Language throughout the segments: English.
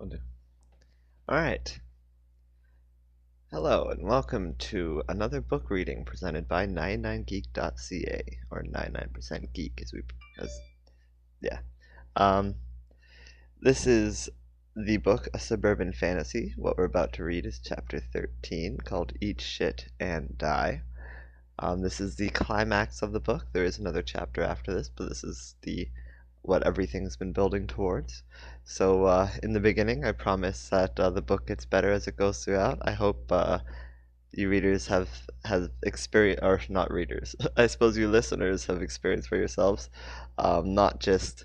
Will do. All right. Hello, and welcome to another book reading presented by 99geek.ca, or 99% geek, as yeah. Um, this is the book A Suburban Fantasy. What we're about to read is chapter 13, called Eat Shit and Die. This is the climax of the book. There is another chapter after this, but this is the what everything's been building towards. So in the beginning, I promise that the book gets better as it goes throughout. I hope you readers have experience, or not readers. I suppose you listeners have experienced for yourselves, not just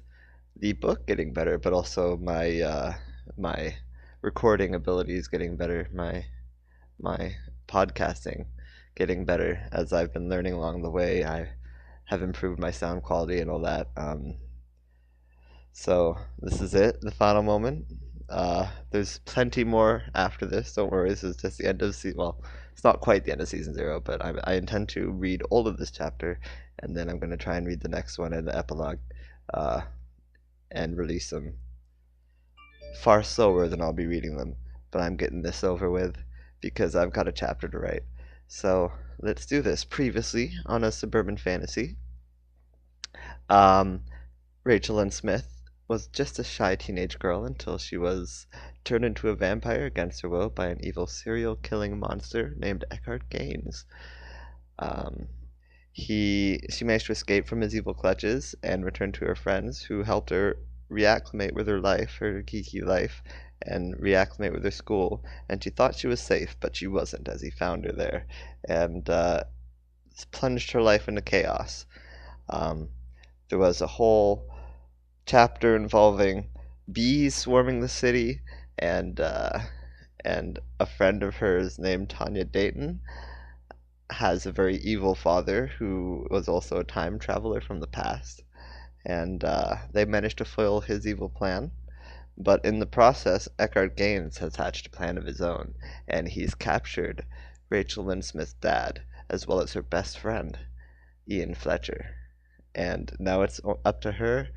the book getting better, but also my recording abilities getting better, my podcasting getting better as I've been learning along the way. I have improved my sound quality and all that. So this is it, the final moment. There's plenty more after this. Don't worry, this is just the end of season. Well, it's not quite the end of season 0, but I intend to read all of this chapter, and then I'm going to try and read the next one and the epilogue, uh, and release them far slower than I'll be reading them. But I'm getting this over with because I've got a chapter to write. So let's do this. Previously on A Suburban Fantasy, um, Rachel Lynn Smith was just a shy teenage girl until she was turned into a vampire against her will by an evil serial killing monster named Eckhart Ghens. Um, she managed to escape from his evil clutches and return to her friends, who helped her reacclimate with her life, her geeky life, and reacclimate with her school. And she thought she was safe, but she wasn't, as he found her there and plunged her life into chaos. Um, there was a whole chapter involving bees swarming the city, and a friend of hers named Tanya Dayton has a very evil father who was also a time traveler from the past, and they managed to foil his evil plan. But in the process, Eckhart Gaines has hatched a plan of his own, and he's captured Rachel Lynn Smith's dad, as well as her best friend, Ian Fletcher. And now it's up to her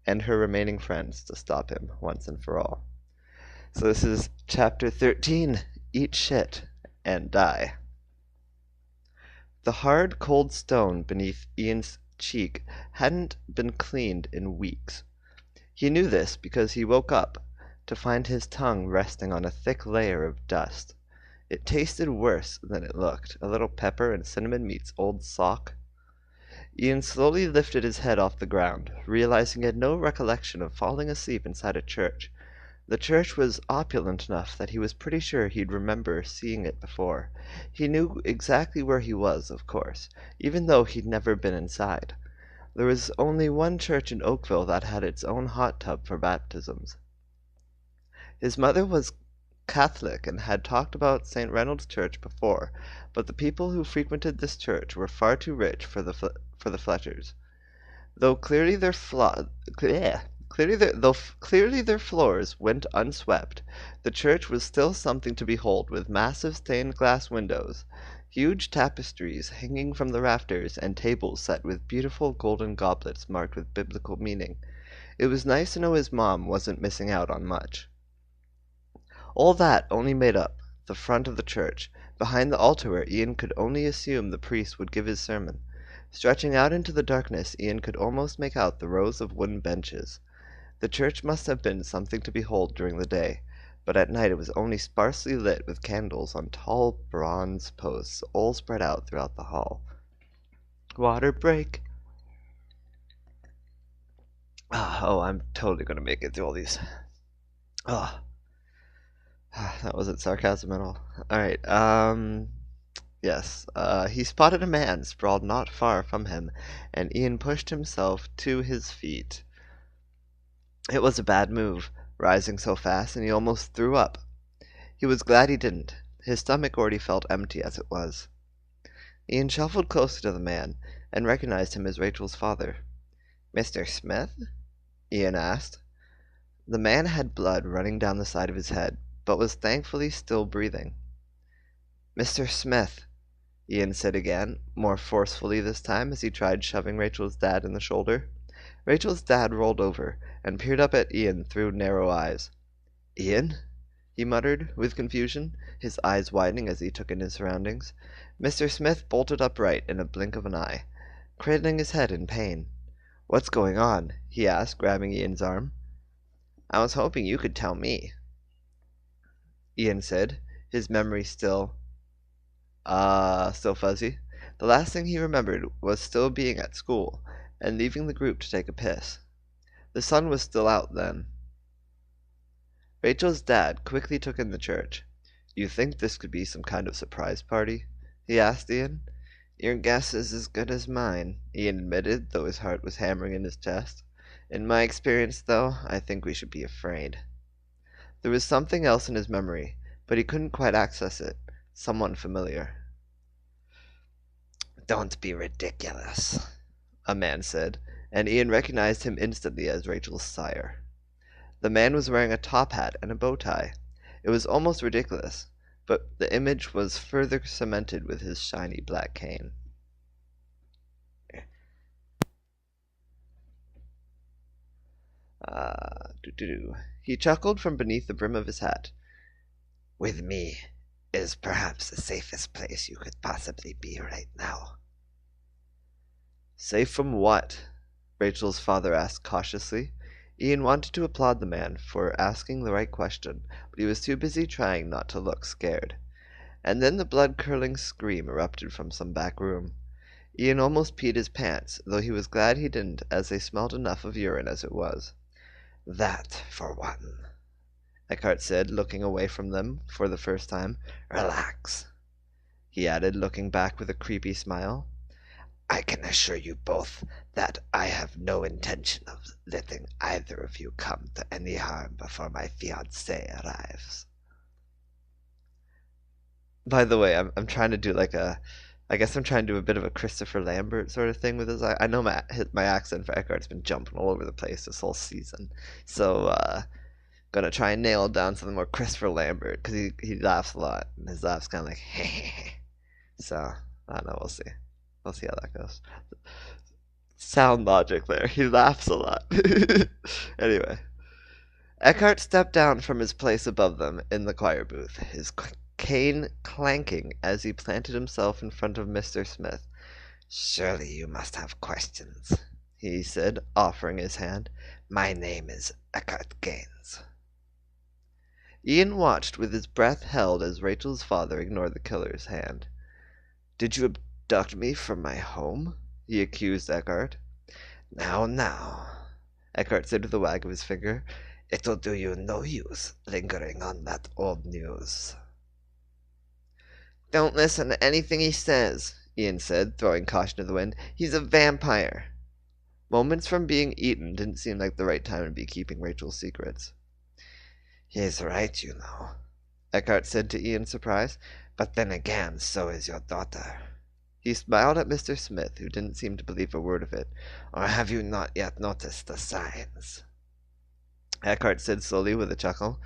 and her remaining friends to stop him once and for all. So this is chapter 13, Eat Shit and Die. The hard, cold stone beneath Ian's cheek hadn't been cleaned in weeks. He knew this because he woke up to find his tongue resting on a thick layer of dust. It tasted worse than it looked. A little pepper and cinnamon meets old sock. Ian slowly lifted his head off the ground, realizing he had no recollection of falling asleep inside a church. The church was opulent enough that he was pretty sure he'd remember seeing it before. He knew exactly where he was, of course, even though he'd never been inside. There was only one church in Oakville that had its own hot tub for baptisms. His mother was Catholic and had talked about St. Renald's Church before, but the people who frequented this church were far too rich for the Fletchers. Though clearly their floors went unswept, the church was still something to behold, with massive stained glass windows, huge tapestries hanging from the rafters, and tables set with beautiful golden goblets marked with biblical meaning. It was nice to know his mom wasn't missing out on much. All that only made up the front of the church, behind the altar where Ian could only assume the priest would give his sermon. Stretching out into the darkness, Ian could almost make out the rows of wooden benches. The church must have been something to behold during the day, but at night it was only sparsely lit with candles on tall bronze posts, all spread out throughout the hall. Water break! Oh, I'm totally gonna make it through all these. Oh, that wasn't sarcasm at all. Alright, yes. He spotted a man sprawled not far from him, and Ian pushed himself to his feet. It was a bad move, rising so fast, and he almost threw up. He was glad he didn't. His stomach already felt empty as it was. Ian shuffled closer to the man, and recognized him as Rachel's father. "Mr. Smith?" Ian asked. The man had blood running down the side of his head, but was thankfully still breathing. "Mr. Smith," Ian said again, more forcefully this time, as he tried shoving Rachel's dad in the shoulder. Rachel's dad rolled over and peered up at Ian through narrow eyes. Ian? He muttered, with confusion, his eyes widening as he took in his surroundings. Mr. Smith bolted upright in a blink of an eye, craning his head in pain. "What's going on?" he asked, grabbing Ian's arm. "I was hoping you could tell me," Ian said, his memory still fuzzy. The last thing he remembered was still being at school, and leaving the group to take a piss. The sun was still out then. Rachel's dad quickly took in the church. "You think this could be some kind of surprise party?" he asked Ian. "Your guess is as good as mine," Ian admitted, though his heart was hammering in his chest. "In my experience, though, I think we should be afraid." There was something else in his memory, but he couldn't quite access it. Someone familiar. "Don't be ridiculous," a man said, and Ian recognized him instantly as Rachel's sire. The man was wearing a top hat and a bow tie. It was almost ridiculous, but the image was further cemented with his shiny black cane. He chuckled from beneath the brim of his hat. "With me is perhaps the safest place you could possibly be right now." "Safe from what?" Rachel's father asked cautiously. Ian wanted to applaud the man for asking the right question, but he was too busy trying not to look scared. And then the blood-curdling scream erupted from some back room. Ian almost peed his pants, though he was glad he didn't, as they smelled enough of urine as it was. "That, for one," Eckhart said, looking away from them for the first time. "Relax," he added, looking back with a creepy smile. "I can assure you both that I have no intention of letting either of you come to any harm before my fiancée arrives." By the way, I'm trying to do I guess I'm trying to do a bit of a Christopher Lambert sort of thing with his. I know my accent for Eckhart's been jumping all over the place this whole season, so gonna try and nail down something more Christopher Lambert because he laughs a lot and his laugh's kind of like hey. So I don't know. We'll see how that goes. Sound logic there. He laughs a lot. Anyway, Eckhart stepped down from his place above them in the choir booth, his cane clanking as he planted himself in front of Mr. Smith. "Surely you must have questions," he said, offering his hand. "My name is Eckhart Ghens." Ian watched with his breath held as Rachel's father ignored the killer's hand. "Did you abduct me from my home?" he accused Eckhart. Now," Eckhart said with a wag of his finger. "It'll do you no use lingering on that old news." "Don't listen to anything he says," Ian said, throwing caution to the wind. "He's a vampire." Moments from being eaten didn't seem like the right time to be keeping Rachel's secrets. "He's right, you know," Eckhart said to Ian's surprise. "But then again, so is your daughter." He smiled at Mr. Smith, who didn't seem to believe a word of it. "Or have you not yet noticed the signs?" Eckhart said slowly with a chuckle.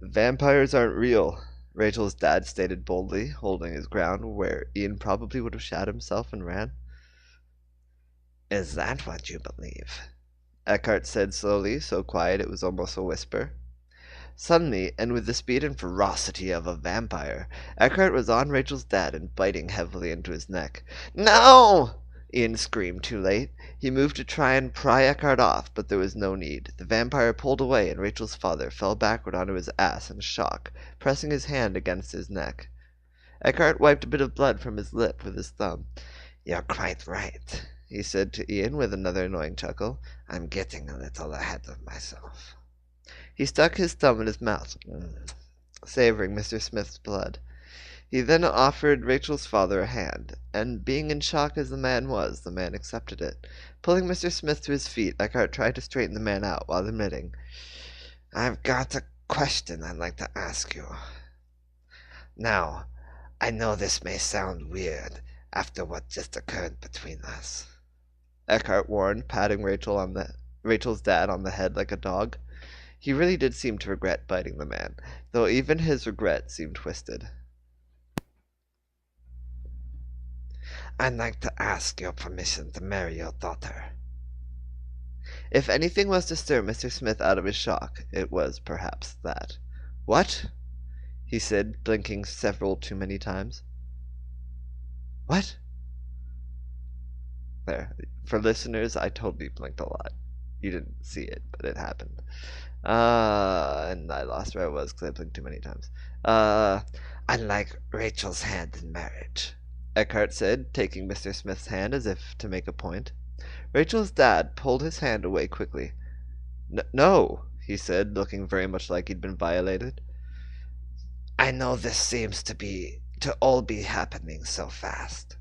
"Vampires aren't real," Rachel's dad stated boldly, holding his ground where Ian probably would have shat himself and ran. "Is that what you believe?" Eckhart said slowly, so quiet it was almost a whisper. Suddenly, and with the speed and ferocity of a vampire, Eckhart was on Rachel's dad and biting heavily into his neck. "No!" Ian screamed too late. He moved to try and pry Eckhart off, but there was no need. The vampire pulled away, and Rachel's father fell backward onto his ass in shock, pressing his hand against his neck. Eckhart wiped a bit of blood from his lip with his thumb. "You're quite right," he said to Ian with another annoying chuckle. "I'm getting a little ahead of myself." He stuck his thumb in his mouth, savoring Mr. Smith's blood. He then offered Rachel's father a hand, and being in shock as the man was, the man accepted it. Pulling Mr. Smith to his feet, Eckhart tried to straighten the man out while admitting, "I've got a question I'd like to ask you. Now, I know this may sound weird after what just occurred between us," Eckhart warned, patting Rachel's dad on the head like a dog. He really did seem to regret biting the man, though even his regret seemed twisted. "I'd like to ask your permission to marry your daughter." If anything was to stir Mr. Smith out of his shock, it was perhaps that. "What?" he said, blinking several too many times. "What?" There. For listeners, I totally blinked a lot. You didn't see it, but it happened. And I lost where I was because I blinked too many times. Unlike Rachel's hand in marriage, Eckhart said, taking Mr. Smith's hand as if to make a point. Rachel's dad pulled his hand away quickly. No, he said, looking very much like he'd been violated. I know this seems to all be happening so fast,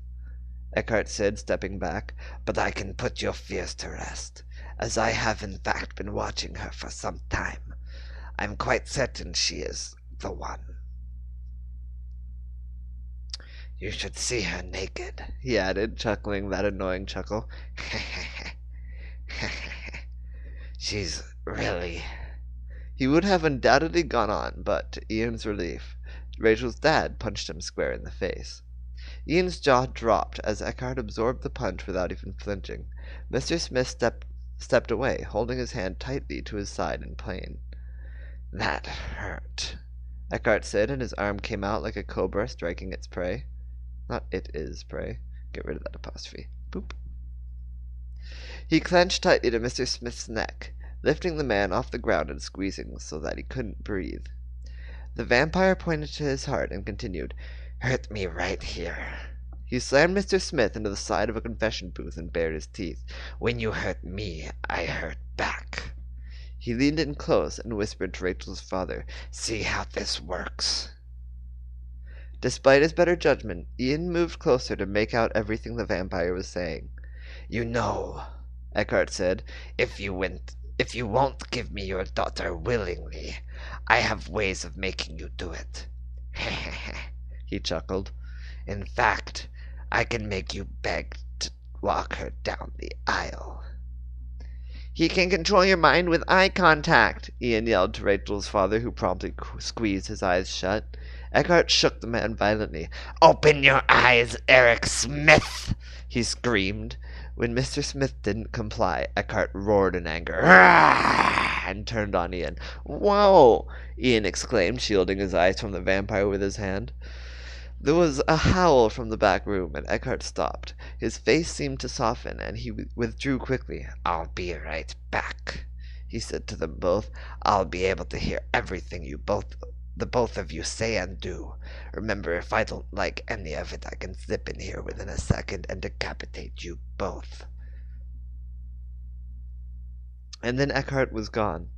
Eckhart said, stepping back, but I can put your fears to rest, as I have in fact been watching her for some time. I'm quite certain she is the one. You should see her naked, he added, chuckling that annoying chuckle. She's really... He would have undoubtedly gone on, but, to Ian's relief, Rachel's dad punched him square in the face. Ian's jaw dropped as Eckhart absorbed the punch without even flinching. Mr. Smith stepped away, holding his hand tightly to his side in pain. That hurt, Eckhart said, and his arm came out like a cobra striking its prey. Not it is prey. Get rid of that apostrophe. Boop. He clenched tightly to Mr. Smith's neck, lifting the man off the ground and squeezing so that he couldn't breathe. The vampire pointed to his heart and continued, Hurt me right here. He slammed Mr. Smith into the side of a confession booth and bared his teeth. When you hurt me, I hurt back. He leaned in close and whispered to Rachel's father, See how this works. Despite his better judgment, Ian moved closer to make out everything the vampire was saying. You know, Eckhart said, if you won't give me your daughter willingly, I have ways of making you do it. He chuckled. In fact, I can make you beg to walk her down the aisle. He can control your mind with eye contact, Ian yelled to Rachel's father, who promptly squeezed his eyes shut. Eckhart shook the man violently. Open your eyes, Eric Smith! He screamed. When Mr. Smith didn't comply, Eckhart roared in anger and turned on Ian. Whoa! Ian exclaimed, shielding his eyes from the vampire with his hand. There was a howl from the back room, and Eckhart stopped. His face seemed to soften, and he withdrew quickly. I'll be right back, he said to them both. I'll be able to hear everything the both of you say and do. Remember, if I don't like any of it, I can slip in here within a second and decapitate you both. And then Eckhart was gone.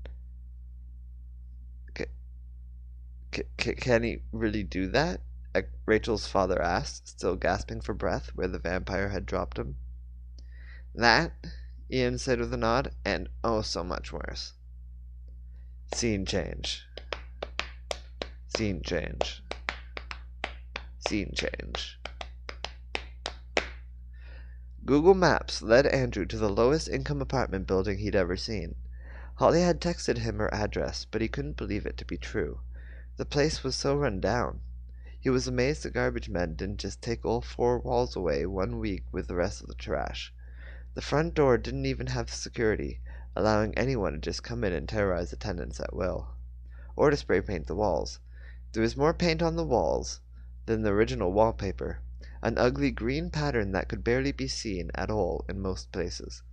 Can he really do that? Rachel's father asked, still gasping for breath where the vampire had dropped him. That, Ian said with a nod, and oh so much worse. Scene change. Scene change. Scene change. Google Maps led Andrew to the lowest income apartment building he'd ever seen. Holly had texted him her address, but he couldn't believe it to be true. The place was so run down. He was amazed the garbage men didn't just take all 4 walls away 1 week with the rest of the trash. The front door didn't even have security, allowing anyone to just come in and terrorize the tenants at will. Or to spray paint the walls. There was more paint on the walls than the original wallpaper, an ugly green pattern that could barely be seen at all in most places.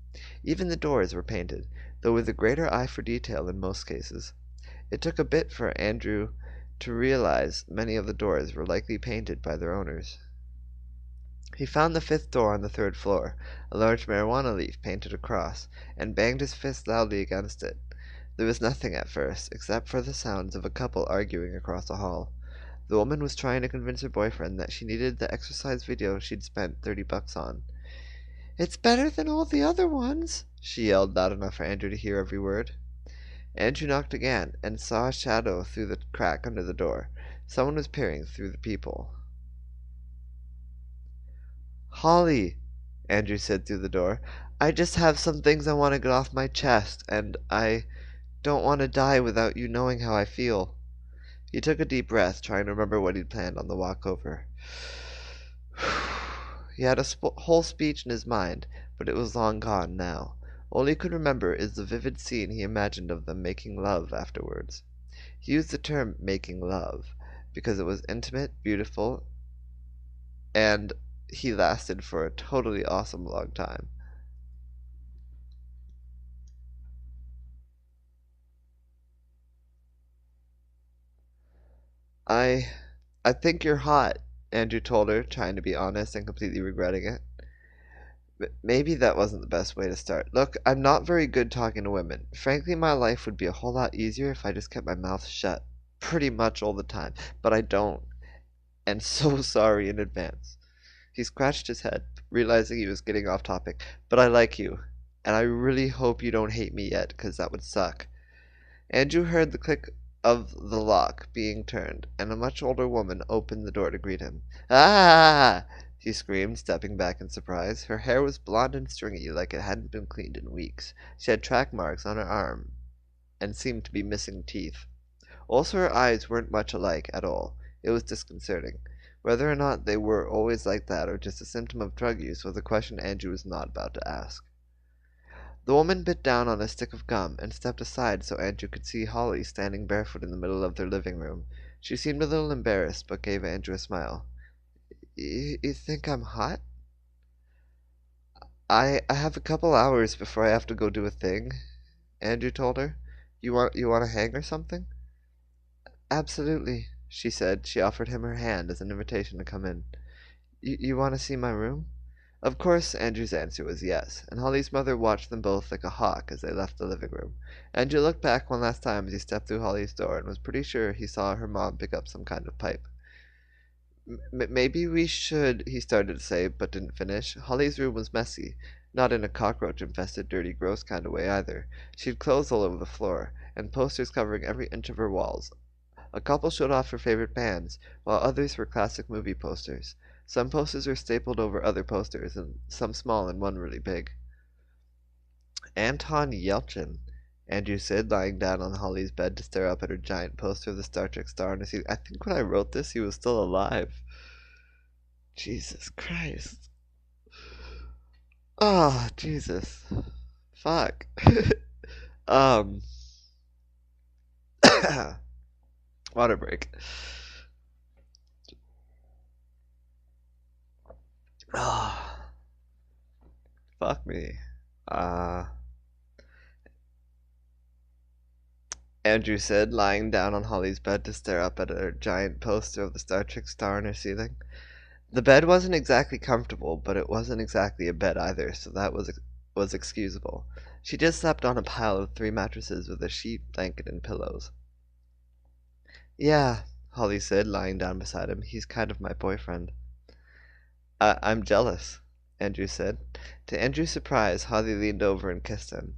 Even the doors were painted, though with a greater eye for detail in most cases. It took a bit for Andrew to realize many of the doors were likely painted by their owners. He found the 5th door on the 3rd floor, a large marijuana leaf painted across, and banged his fist loudly against it. There was nothing at first, except for the sounds of a couple arguing across the hall. The woman was trying to convince her boyfriend that she needed the exercise video she'd spent $30 on. It's better than all the other ones, she yelled loud enough for Andrew to hear every word. Andrew knocked again, and saw a shadow through the crack under the door. Someone was peering through the peephole. Holly, Andrew said through the door, I just have some things I want to get off my chest, and I don't want to die without you knowing how I feel. He took a deep breath, trying to remember what he'd planned on the walk over. He had a whole speech in his mind, but it was long gone now. All he could remember is the vivid scene he imagined of them making love afterwards. He used the term making love because it was intimate, beautiful, and he lasted for a totally awesome long time. I I think you're hot, Andrew told her, trying to be honest and completely regretting it. Maybe that wasn't the best way to start. Look, I'm not very good talking to women. Frankly, my life would be a whole lot easier if I just kept my mouth shut pretty much all the time, but I don't, and so sorry in advance. He scratched his head, realizing he was getting off topic. But I like you, and I really hope you don't hate me yet, 'cause that would suck. Andrew heard the click of the lock being turned, and a much older woman opened the door to greet him. Ah! He screamed, stepping back in surprise. Her hair was blonde and stringy, like it hadn't been cleaned in weeks. She had track marks on her arm, and seemed to be missing teeth. Also, her eyes weren't much alike at all. It was disconcerting. Whether or not they were always like that, or just a symptom of drug use, was a question Andrew was not about to ask. The woman bit down on a stick of gum and stepped aside so Andrew could see Holly standing barefoot in the middle of their living room. She seemed a little embarrassed, but gave Andrew a smile. You think I'm hot? I have a couple hours before I have to go do a thing, Andrew told her. You want to hang or something? Absolutely, she said. She offered him her hand as an invitation to come in. You want to see my room? Of course, Andrew's answer was yes, and Holly's mother watched them both like a hawk as they left the living room. Andrew looked back one last time as he stepped through Holly's door and was pretty sure he saw her mom pick up some kind of pipe. Maybe we should, he started to say, but didn't finish. Holly's room was messy, not in a cockroach-infested, dirty, gross kind of way either. She had clothes all over the floor, and posters covering every inch of her walls. A couple showed off her favorite bands, while others were classic movie posters. Some posters were stapled over other posters, and some small and one really big. Anton Yelchin, Andrew said, lying down on Holly's bed to stare up at her giant poster of the Star Trek star on his seat. I think when I wrote this, he was still alive. Jesus Christ. Oh, Jesus. Fuck. um. Water break. Oh, fuck me. Andrew said, lying down on Holly's bed to stare up at her giant poster of the Star Trek star on her ceiling. The bed wasn't exactly comfortable, but it wasn't exactly a bed either, so that was excusable. She just slept on a pile of 3 mattresses with a sheet, blanket, and pillows. Yeah, Holly said, lying down beside him. He's kind of my boyfriend. I'm jealous, Andrew said. To Andrew's surprise, Holly leaned over and kissed him.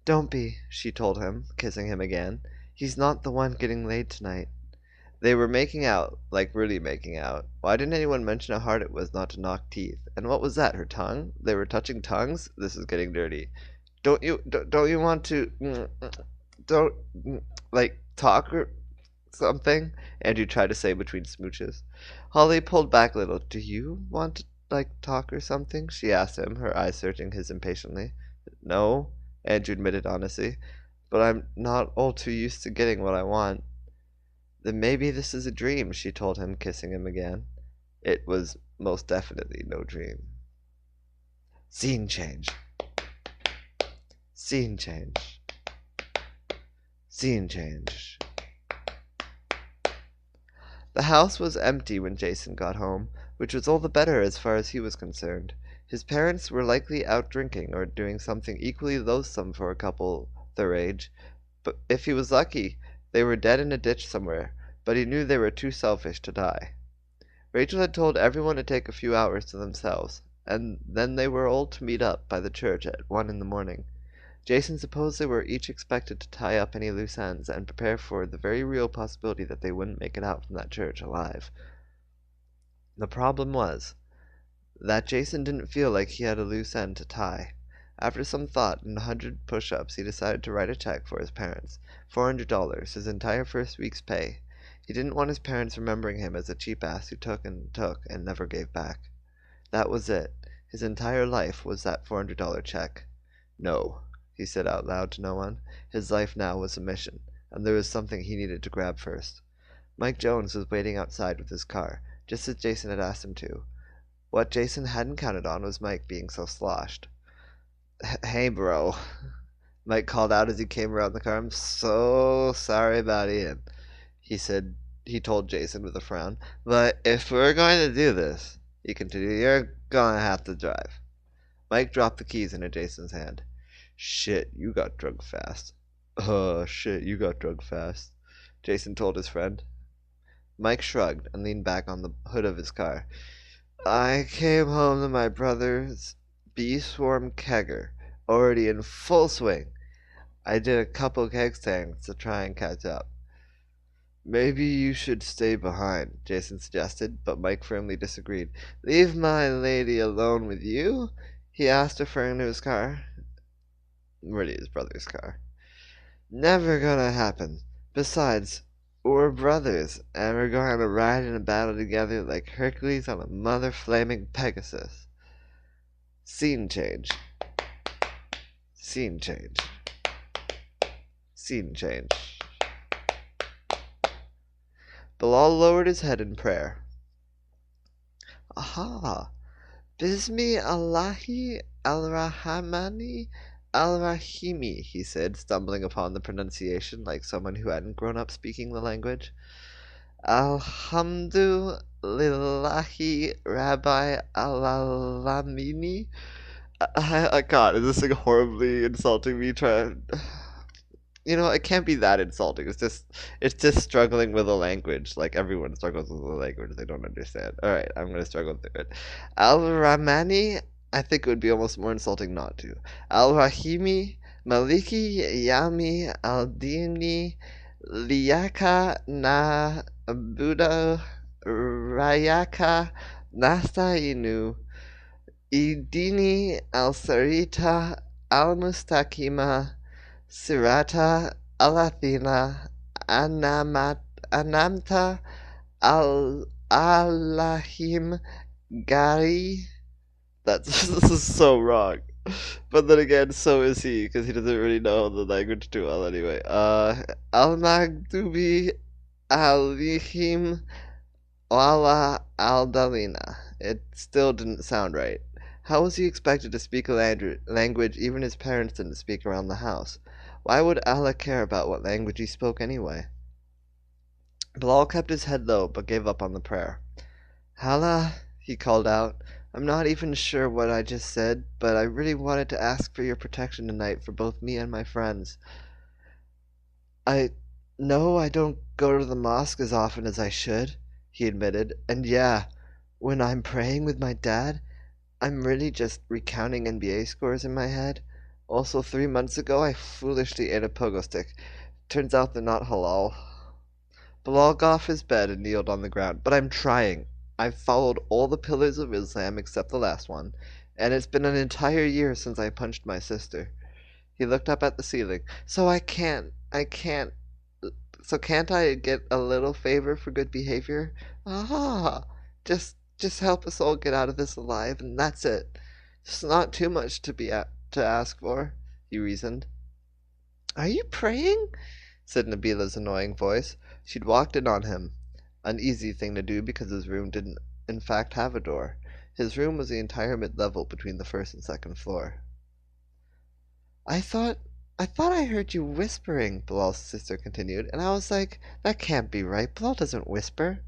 Don't be, she told him, kissing him again. He's not the one getting laid tonight. They were making out, like really making out. Why didn't anyone mention how hard it was not to knock teeth? And what was that, her tongue? They were touching tongues? This is getting dirty. Don't you want to, don't, like, talk or something? Andrew tried to say between smooches. Holly pulled back a little. Do you want to, like, talk or something? She asked him, her eyes searching his impatiently. No, Andrew admitted honestly, but I'm not all too used to getting what I want. Then maybe this is a dream, she told him, kissing him again. It was most definitely no dream. Scene change. Scene change. Scene change. The house was empty when Jason got home, which was all the better as far as he was concerned. His parents were likely out drinking or doing something equally loathsome for a couple their age, but if he was lucky, they were dead in a ditch somewhere, but he knew they were too selfish to die. Rachel had told everyone to take a few hours to themselves, and then they were all to meet up by the church at 1 in the morning. Jason supposed they were each expected to tie up any loose ends and prepare for the very real possibility that they wouldn't make it out from that church alive. The problem was that Jason didn't feel like he had a loose end to tie. After some thought and 100 push-ups, he decided to write a check for his parents, $400, his entire first week's pay. He didn't want his parents remembering him as a cheap ass who took and never gave back. That was it. His entire life was that $400 check. No, he said out loud to no one. His life now was a mission, and there was something he needed to grab first. Mike Jones was waiting outside with his car, just as Jason had asked him to. What Jason hadn't counted on was Mike being so sloshed. Hey, bro, Mike called out as he came around the car. I'm so sorry about Ian, he told Jason with a frown. But if we're going to do this, he continued, you're going to have to drive. Mike dropped the keys into Jason's hand. Shit, you got drunk fast. Shit, you got drunk fast, Jason told his friend. Mike shrugged and leaned back on the hood of his car. I came home to my brother's bee-swarm kegger, already in full swing. I did a couple keg stands to try and catch up. Maybe you should stay behind, Jason suggested, but Mike firmly disagreed. Leave my lady alone with you? He asked, referring to his car. Really, his brother's car. Never gonna happen. Besides, we're brothers, and we're going to ride in a battle together like Hercules on a mother flaming Pegasus. Scene change. Scene change. Scene change. Bilal lowered his head in prayer. Aha! Bismi Allahi al-Rahmani al-Rahimi, he said, stumbling upon the pronunciation like someone who hadn't grown up speaking the language. Alhamdu lillahi rabbi alalamini. God, is this like horribly insulting me? It can't be that insulting. It's just struggling with a language. Like everyone struggles with a language they don't understand. All right, I'm gonna struggle through it. Al-Rahmani, I think it would be almost more insulting not to. Al-Rahimi, Maliki, Yami, Al-Dini, Liyaka, Na, Buddha, Rayaka, Nasta'inu, Idini, Al-Sarita, Al-Mustaqima, Sirata, Alathina, Anamta, Al-Alahim, Gari. This is so wrong. But then again, so is he, because he doesn't really know the language too well anyway. Al-Magdubi, Alihim, Wala, Al-Dalina. It still didn't sound right. How was he expected to speak a language even his parents didn't speak around the house? Why would Allah care about what language he spoke anyway? Bilal kept his head low, but gave up on the prayer. Allah, he called out, I'm not even sure what I just said, but I really wanted to ask for your protection tonight for both me and my friends. I know I don't go to the mosque as often as I should, he admitted, and yeah, when I'm praying with my dad, I'm really just recounting NBA scores in my head. Also, 3 months ago, I foolishly ate a pogo stick. Turns out they're not halal. Bilal got off his bed and kneeled on the ground. But I'm trying. I've followed all the pillars of Islam except the last one, and it's been an entire year since I punched my sister. He looked up at the ceiling. So can't I get a little favor for good behavior? Just help us all get out of this alive, and that's it. It's not too much to ask for, he reasoned. Are you praying? Said Nabila's annoying voice. She'd walked in on him. An easy thing to do because his room didn't in fact have a door. His room was the entire mid-level between the first and second floor. I thought I heard you whispering, Bilal's sister continued, and I was like, that can't be right. Bilal doesn't whisper.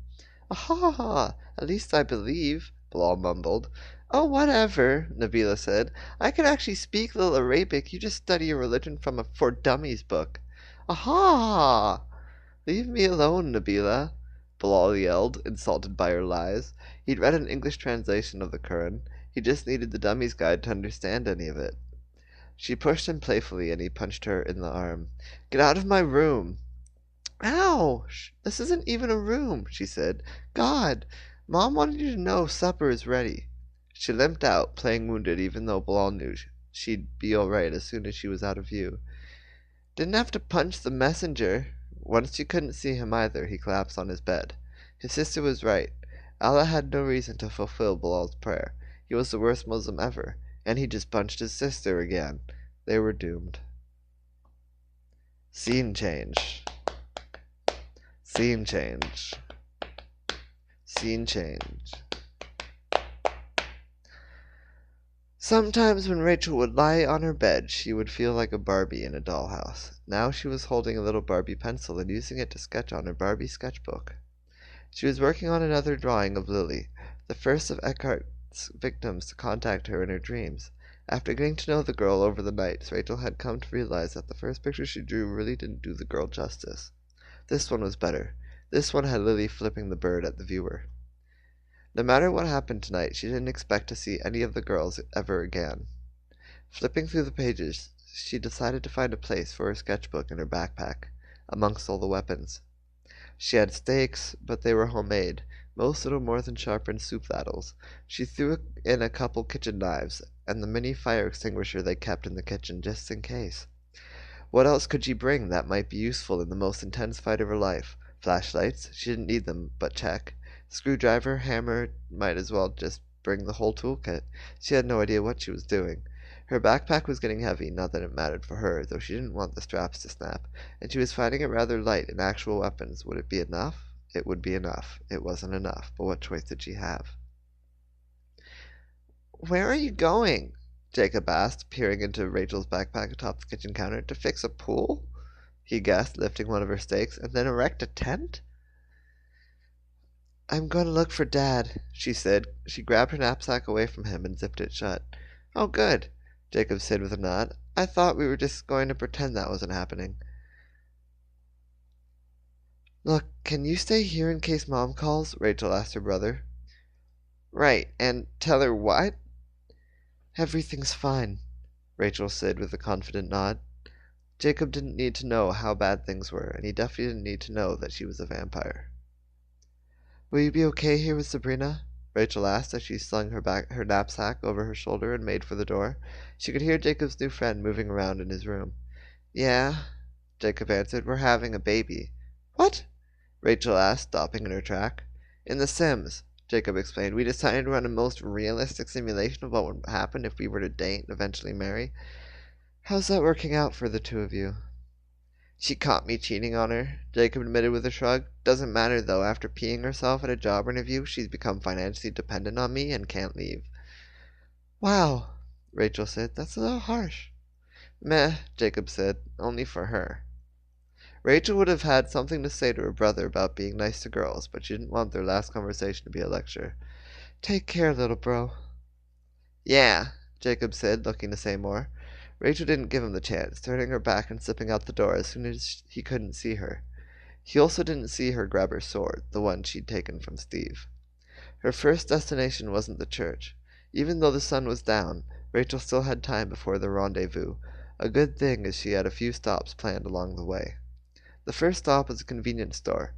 Aha! At least I believe, Bilal mumbled. Oh, whatever, Nabila said. I can actually speak a little Arabic. You just study your religion from a For Dummies book. Aha! Leave me alone, Nabila, Bilal yelled, insulted by her lies. He'd read an English translation of the Quran. He just needed the Dummies Guide to understand any of it. She pushed him playfully, and he punched her in the arm. Get out of my room! Ow! This isn't even a room, she said. God! Mom wanted you to know supper is ready. She limped out, playing wounded, even though Bilal knew she'd be all right as soon as she was out of view. Didn't have to punch the messenger. Once she couldn't see him either, he collapsed on his bed. His sister was right. Allah had no reason to fulfill Bilal's prayer. He was the worst Muslim ever, and he just punched his sister again. They were doomed. Scene change. Scene change. Scene change. Sometimes when Rachel would lie on her bed, she would feel like a Barbie in a dollhouse. Now she was holding a little Barbie pencil and using it to sketch on her Barbie sketchbook. She was working on another drawing of Lily, the first of Eckhart's victims to contact her in her dreams. After getting to know the girl over the nights, Rachel had come to realize that the first picture she drew really didn't do the girl justice. This one was better. This one had Lily flipping the bird at the viewer. No matter what happened tonight, she didn't expect to see any of the girls ever again. Flipping through the pages, she decided to find a place for her sketchbook in her backpack, amongst all the weapons. She had stakes, but they were homemade, most little more than sharpened soup ladles. She threw in a couple kitchen knives, and the mini fire extinguisher they kept in the kitchen, just in case. What else could she bring that might be useful in the most intense fight of her life? Flashlights? She didn't need them, but check. Screwdriver, hammer, might as well just bring the whole toolkit. She had no idea what she was doing. Her backpack was getting heavy, not that it mattered for her, though she didn't want the straps to snap, and she was finding it rather light in actual weapons. Would it be enough? It would be enough. It wasn't enough, but what choice did she have? "Where are you going?" Jacob asked, peering into Rachel's backpack atop the kitchen counter. "To fix a pool?" he guessed, lifting one of her stakes. "And then erect a tent?" "I'm going to look for Dad," she said. She grabbed her knapsack away from him and zipped it shut. "Oh, good," Jacob said with a nod. "I thought we were just going to pretend that wasn't happening." "Look, can you stay here in case Mom calls?" Rachel asked her brother. "Right, and tell her what?" "Everything's fine," Rachel said with a confident nod. Jacob didn't need to know how bad things were, and he definitely didn't need to know that she was a vampire. "Will you be okay here with Sabrina?" Rachel asked as she slung her knapsack over her shoulder and made for the door. She could hear Jacob's new friend moving around in his room. "Yeah," Jacob answered. "We're having a baby." "What?" Rachel asked, stopping in her track. "In The Sims," Jacob explained. "We decided to run a most realistic simulation of what would happen if we were to date and eventually marry. How's that working out for the two of you?" "She caught me cheating on her," Jacob admitted with a shrug. "Doesn't matter, though. After peeing herself at a job interview, she's become financially dependent on me and can't leave." "Wow," Rachel said. "That's a little harsh." "Meh," Jacob said. "Only for her." Rachel would have had something to say to her brother about being nice to girls, but she didn't want their last conversation to be a lecture. "Take care, little bro." "Yeah," Jacob said, looking to say more. Rachel didn't give him the chance, turning her back and slipping out the door as soon as he couldn't see her. He also didn't see her grab her sword, the one she'd taken from Steve. Her first destination wasn't the church. Even though the sun was down, Rachel still had time before the rendezvous. A good thing is she had a few stops planned along the way. The first stop was a convenience store,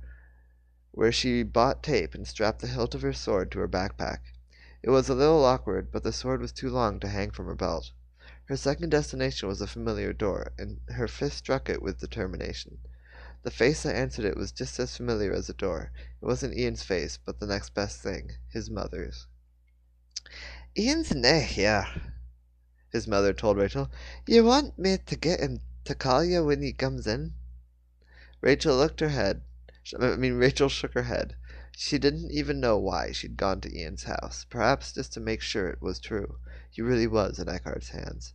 where she bought tape and strapped the hilt of her sword to her backpack. It was a little awkward, but the sword was too long to hang from her belt. Her second destination was a familiar door, and her fist struck it with determination. The face that answered it was just as familiar as the door. It wasn't Ian's face, but the next best thing, his mother's. "Ian's nae here," his mother told Rachel. "You want me to get him to call you when he comes in?" Rachel shook her head. She didn't even know why she'd gone to Ian's house. Perhaps just to make sure it was true. He really was in Eckhart's hands.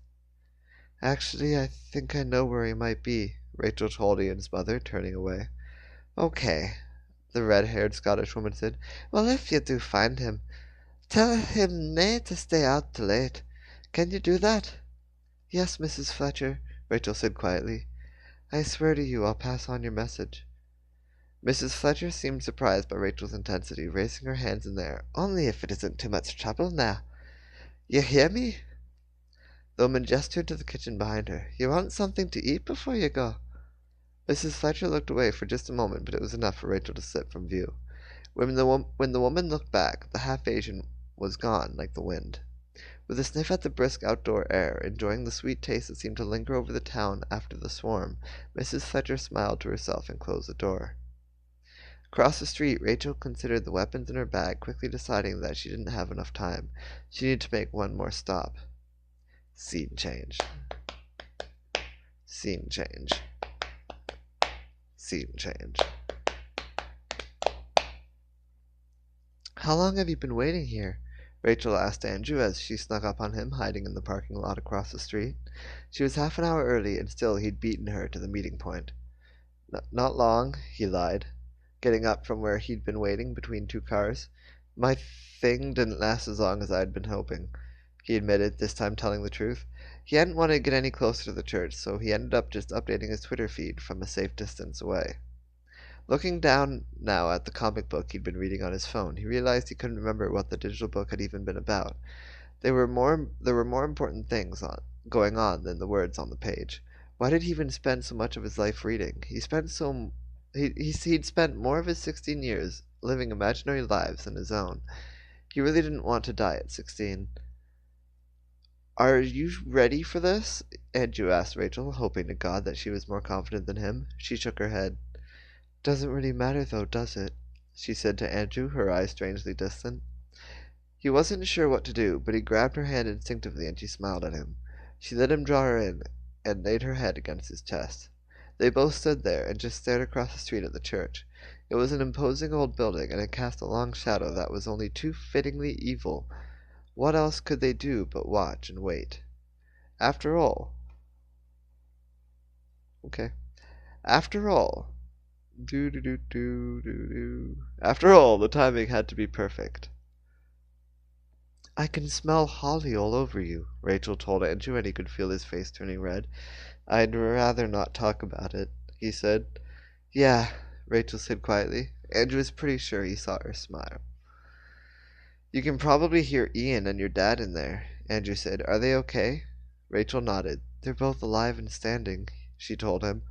"Actually, I think I know where he might be," Rachel told Ian's mother, turning away. "Okay," the red-haired Scottish woman said. "Well, if you do find him, tell him nae to stay out too late. Can you do that?" "Yes, Mrs. Fletcher," Rachel said quietly. "I swear to you I'll pass on your message." Mrs. Fletcher seemed surprised by Rachel's intensity, raising her hands in the air. "Only if it isn't too much trouble now. You hear me?" The woman gestured to the kitchen behind her. "You want something to eat before you go?" Mrs. Fletcher looked away for just a moment, but it was enough for Rachel to slip from view. When the woman looked back, the half-Asian was gone like the wind. With a sniff at the brisk outdoor air, enjoying the sweet taste that seemed to linger over the town after the swarm, Mrs. Fletcher smiled to herself and closed the door. Across the street, Rachel considered the weapons in her bag, quickly deciding that she didn't have enough time. She needed to make one more stop. Scene change. Scene change. Scene change. How long have you been waiting here? Rachel asked Andrew as she snuck up on him, hiding in the parking lot across the street. She was half an hour early, and still he'd beaten her to the meeting point. Not long, he lied, getting up from where he'd been waiting between two cars. My thing didn't last as long as I'd been hoping, he admitted, this time telling the truth. He hadn't wanted to get any closer to the church, so he ended up just updating his Twitter feed from a safe distance away. Looking down now at the comic book he'd been reading on his phone, he realized he couldn't remember what the digital book had even been about. There were more important things going on than the words on the page. Why did he even spend so much of his life reading? He'd spent more of his 16 years living imaginary lives than his own. He really didn't want to die at 16. Are you ready for this? Andrew asked Rachel, hoping to God that she was more confident than him. She shook her head. Doesn't really matter, though, does it? She said to Andrew, her eyes strangely distant. He wasn't sure what to do, but he grabbed her hand instinctively and she smiled at him. She let him draw her in and laid her head against his chest. They both stood there and just stared across the street at the church. It was an imposing old building, and it cast a long shadow that was only too fittingly evil. What else could they do but watch and wait? After all, After all, After all, the timing had to be perfect. I can smell holly all over you, Rachel told Andrew, and he could feel his face turning red. I'd rather not talk about it, he said. Yeah, Rachel said quietly. Andrew was pretty sure he saw her smile. You can probably hear Ian and your dad in there, Andrew said. Are they okay? Rachel nodded. They're both alive and standing, she told him.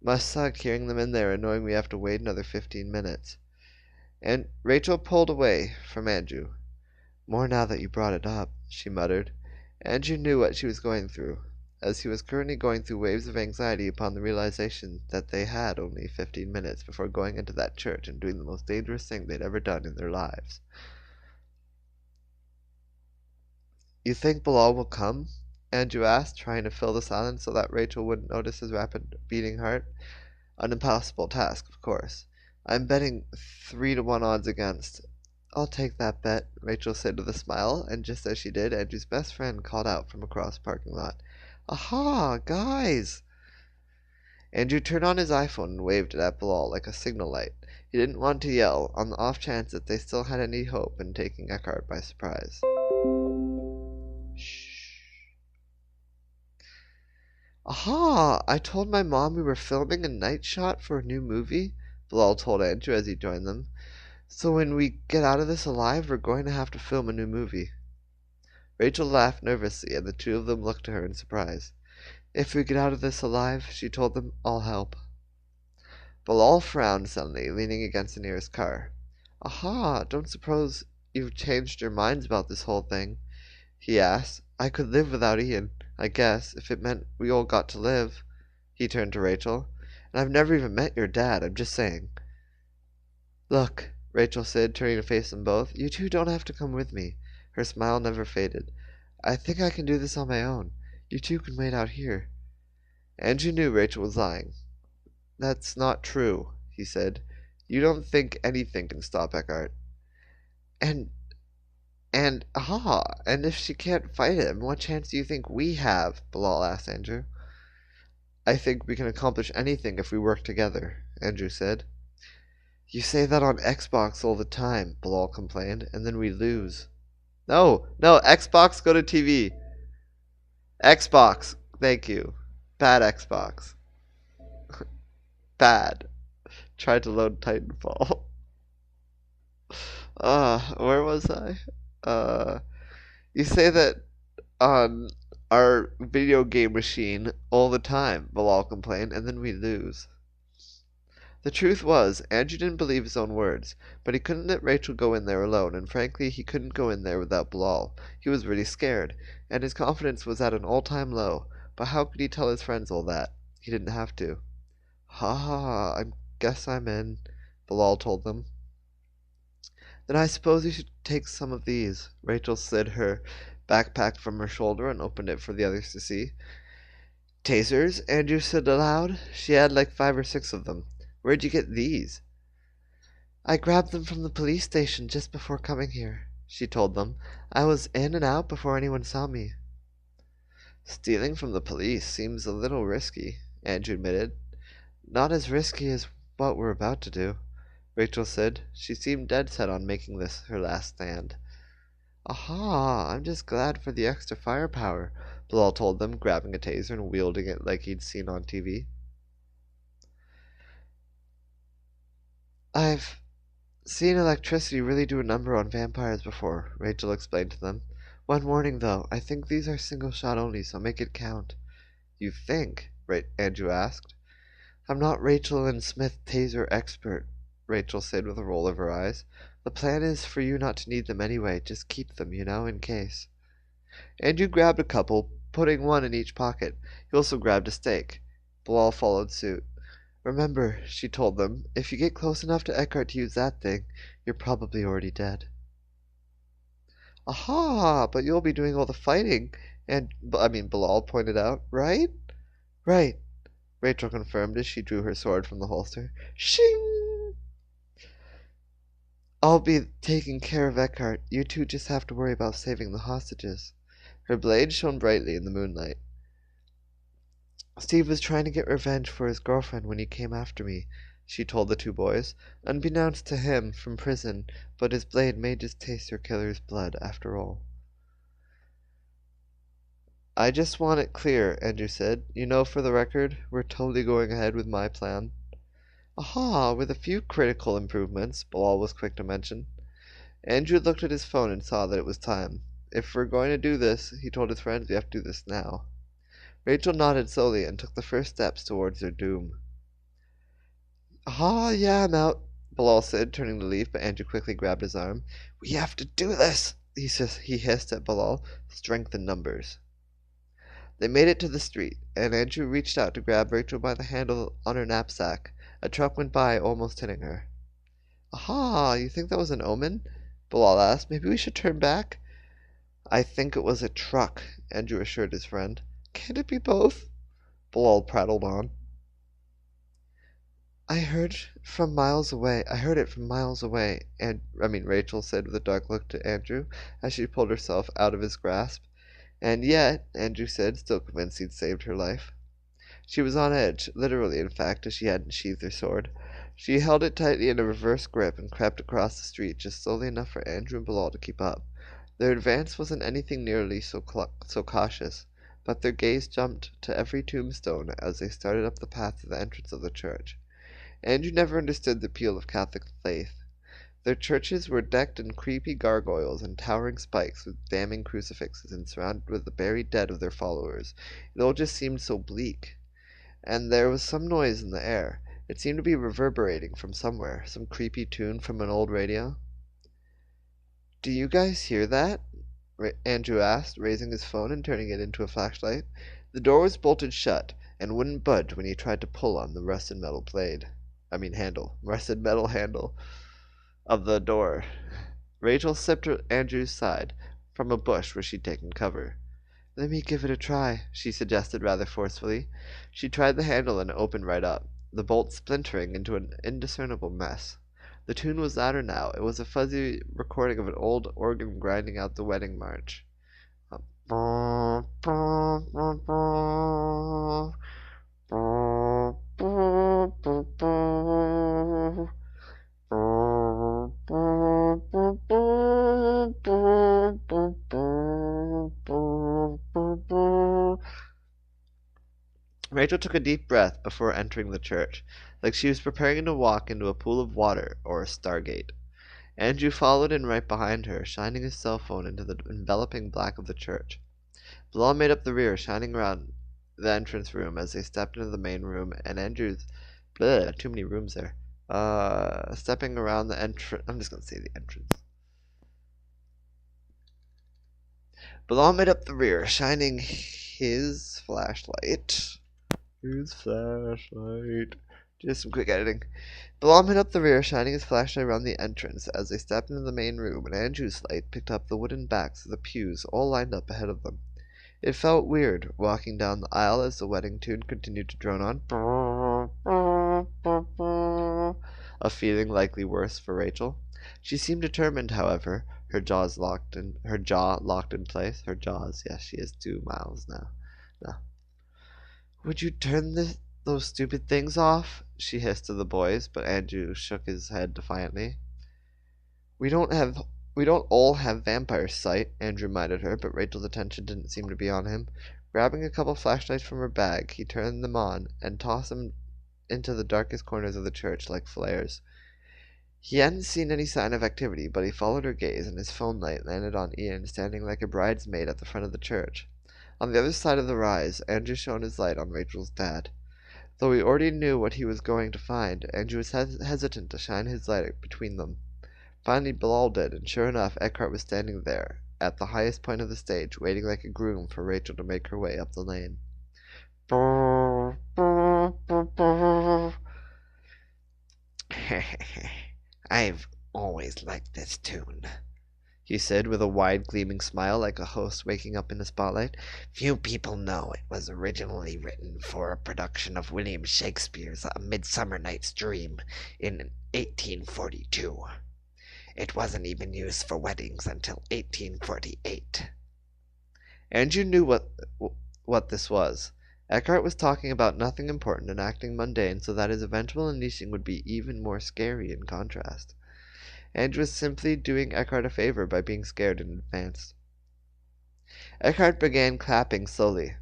Must suck hearing them in there and knowing we have to wait another 15 minutes. And Rachel pulled away from Andrew. More now that you brought it up, she muttered. Andrew knew what she was going through, as he was currently going through waves of anxiety upon the realization that they had only 15 minutes before going into that church and doing the most dangerous thing they'd ever done in their lives. You think Bilal will come? Andrew asked, trying to fill the silence so that Rachel wouldn't notice his rapid beating heart. An impossible task, of course. I'm betting 3-to-1 odds against. I'll take that bet, Rachel said with a smile, and just as she did, Andrew's best friend called out from across the parking lot. Aha, guys! Andrew turned on his iPhone and waved it at Bilal like a signal light. He didn't want to yell, on the off chance that they still had any hope in taking Eckhart by surprise. Shh. Aha! I told my mom we were filming a night shot for a new movie, Bilal told Andrew as he joined them. So when we get out of this alive, we're going to have to film a new movie. Rachel laughed nervously, and the two of them looked to her in surprise. If we get out of this alive, she told them, I'll help. Bilal frowned suddenly, leaning against the nearest car. Aha, don't suppose you've changed your minds about this whole thing? He asked. I could live without Ian, I guess, if it meant we all got to live. He turned to Rachel. And I've never even met your dad, I'm just saying. Look, Rachel said, turning to face them both. You two don't have to come with me. Her smile never faded. I think I can do this on my own. You two can wait out here. Andrew knew Rachel was lying. That's not true, he said. You don't think anything can stop Eckhart. And if she can't fight him, what chance do you think we have? Bilal asked Andrew. I think we can accomplish anything if we work together, Andrew said. You say that on Xbox all the time, Bilal complained, and then we lose. No, Xbox, go to TV. Xbox, thank you. Bad Xbox. Bad. Tried to load Titanfall. Where was I? You say that on our video game machine all the time, Bilal complained, and then we lose. The truth was, Andrew didn't believe his own words, but he couldn't let Rachel go in there alone, and frankly, he couldn't go in there without Bilal. He was really scared, and his confidence was at an all-time low, but how could he tell his friends all that? He didn't have to. I guess I'm in, Bilal told them. Then I suppose you should take some of these. Rachel slid her backpack from her shoulder and opened it for the others to see. Tasers? Andrew said aloud. She had like 5 or 6 of them. Where'd you get these? I grabbed them from the police station just before coming here, she told them. I was in and out before anyone saw me. Stealing from the police seems a little risky, Andrew admitted. Not as risky as what we're about to do, Rachel said. She seemed dead set on making this her last stand. Aha, I'm just glad for the extra firepower, Bilal told them, grabbing a taser and wielding it like he'd seen on TV. I've seen electricity really do a number on vampires before, Rachel explained to them. One warning, though. I think these are single shot only, so make it count. You think? Andrew asked. I'm not Rachel Lin Smith taser expert, Rachel said with a roll of her eyes. The plan is for you not to need them anyway. Just keep them, in case. Andrew grabbed a couple, putting one in each pocket. He also grabbed a stake. Bilal followed suit. Remember, she told them, if you get close enough to Eckhart to use that thing, you're probably already dead. Aha, but you'll be doing all the fighting, Bilal pointed out, right? Right, Rachel confirmed as she drew her sword from the holster. Shing! I'll be taking care of Eckhart. You two just have to worry about saving the hostages. Her blade shone brightly in the moonlight. Steve was trying to get revenge for his girlfriend when he came after me, she told the 2 boys, unbeknownst to him from prison, but his blade may just taste her killer's blood after all. I just want it clear, Andrew said. For the record, we're totally going ahead with my plan. Aha, with a few critical improvements, Bilal was quick to mention. Andrew looked at his phone and saw that it was time. If we're going to do this, he told his friends, we have to do this now. Rachel nodded slowly and took the first steps towards their doom. Ah, yeah, I'm out, Bilal said, turning to leave, but Andrew quickly grabbed his arm. We have to do this, he hissed at Bilal. Strength in numbers. They made it to the street, and Andrew reached out to grab Rachel by the handle on her knapsack. A truck went by, almost hitting her. Aha, you think that was an omen? Bilal asked. Maybe we should turn back? I think it was a truck, Andrew assured his friend. Can't it be both? Bilal prattled on. I heard it from miles away, Rachel said with a dark look to Andrew as she pulled herself out of his grasp. And yet, Andrew said, still convinced he'd saved her life. She was on edge, literally, in fact, as she hadn't sheathed her sword. She held it tightly in a reverse grip and crept across the street just slowly enough for Andrew and Bilal to keep up. Their advance wasn't anything nearly so cautious, but their gaze jumped to every tombstone as they started up the path to the entrance of the church. Andrew never understood the appeal of Catholic faith. Their churches were decked in creepy gargoyles and towering spikes with damning crucifixes and surrounded with the buried dead of their followers. It all just seemed so bleak. And there was some noise in the air. It seemed to be reverberating from somewhere, some creepy tune from an old radio. Do you guys hear that? Andrew asked, raising his phone and turning it into a flashlight. The door was bolted shut and wouldn't budge when he tried to pull on the rusted metal handle of the door. Rachel slipped Andrew's side from a bush where she'd taken cover. Let me give it a try, she suggested rather forcefully. She tried the handle and it opened right up, the bolt splintering into an indiscernible mess. The tune was louder now. It was a fuzzy recording of an old organ grinding out the wedding march. Rachel took a deep breath before entering the church, like she was preparing to walk into a pool of water or a stargate. Andrew followed in right behind her, shining his cell phone into the enveloping black of the church. Bilal made up the rear, shining around the entrance room as they stepped into the main room, and Andrew's... too many rooms there. Stepping around the entrance... I'm just going to say the entrance. Bilal made up the rear, shining his flashlight. Just some quick editing. Bilal made up the rear, shining his flashlight around the entrance as they stepped into the main room, and Andrew's light picked up the wooden backs of the pews all lined up ahead of them. It felt weird, walking down the aisle as the wedding tune continued to drone on. A feeling likely worse for Rachel. She seemed determined, however, her jaw locked in place. Her jaws, yes, she has two mouths now. No. Would you turn those stupid things off? She hissed to the boys, but Andrew shook his head defiantly. We don't all have vampire sight, Andrew reminded her, but Rachel's attention didn't seem to be on him. Grabbing a couple flashlights from her bag, he turned them on and tossed them into the darkest corners of the church like flares. He hadn't seen any sign of activity, but he followed her gaze, and his phone light landed on Ian standing like a bridesmaid at the front of the church. On the other side of the rise, Andrew shone his light on Rachel's dad. Though he already knew what he was going to find, Andrew was hesitant to shine his light between them. Finally, Bilal did, and sure enough, Eckhart was standing there, at the highest point of the stage, waiting like a groom for Rachel to make her way up the lane. I've always liked this tune, he said with a wide, gleaming smile like a host waking up in a spotlight. Few people know it was originally written for a production of William Shakespeare's A Midsummer Night's Dream in 1842. It wasn't even used for weddings until 1848. Andrew knew what this was. Eckhart was talking about nothing important and acting mundane so that his eventual unleashing would be even more scary in contrast. Andrew was simply doing Eckhart a favor by being scared in advance. Eckhart began clapping slowly.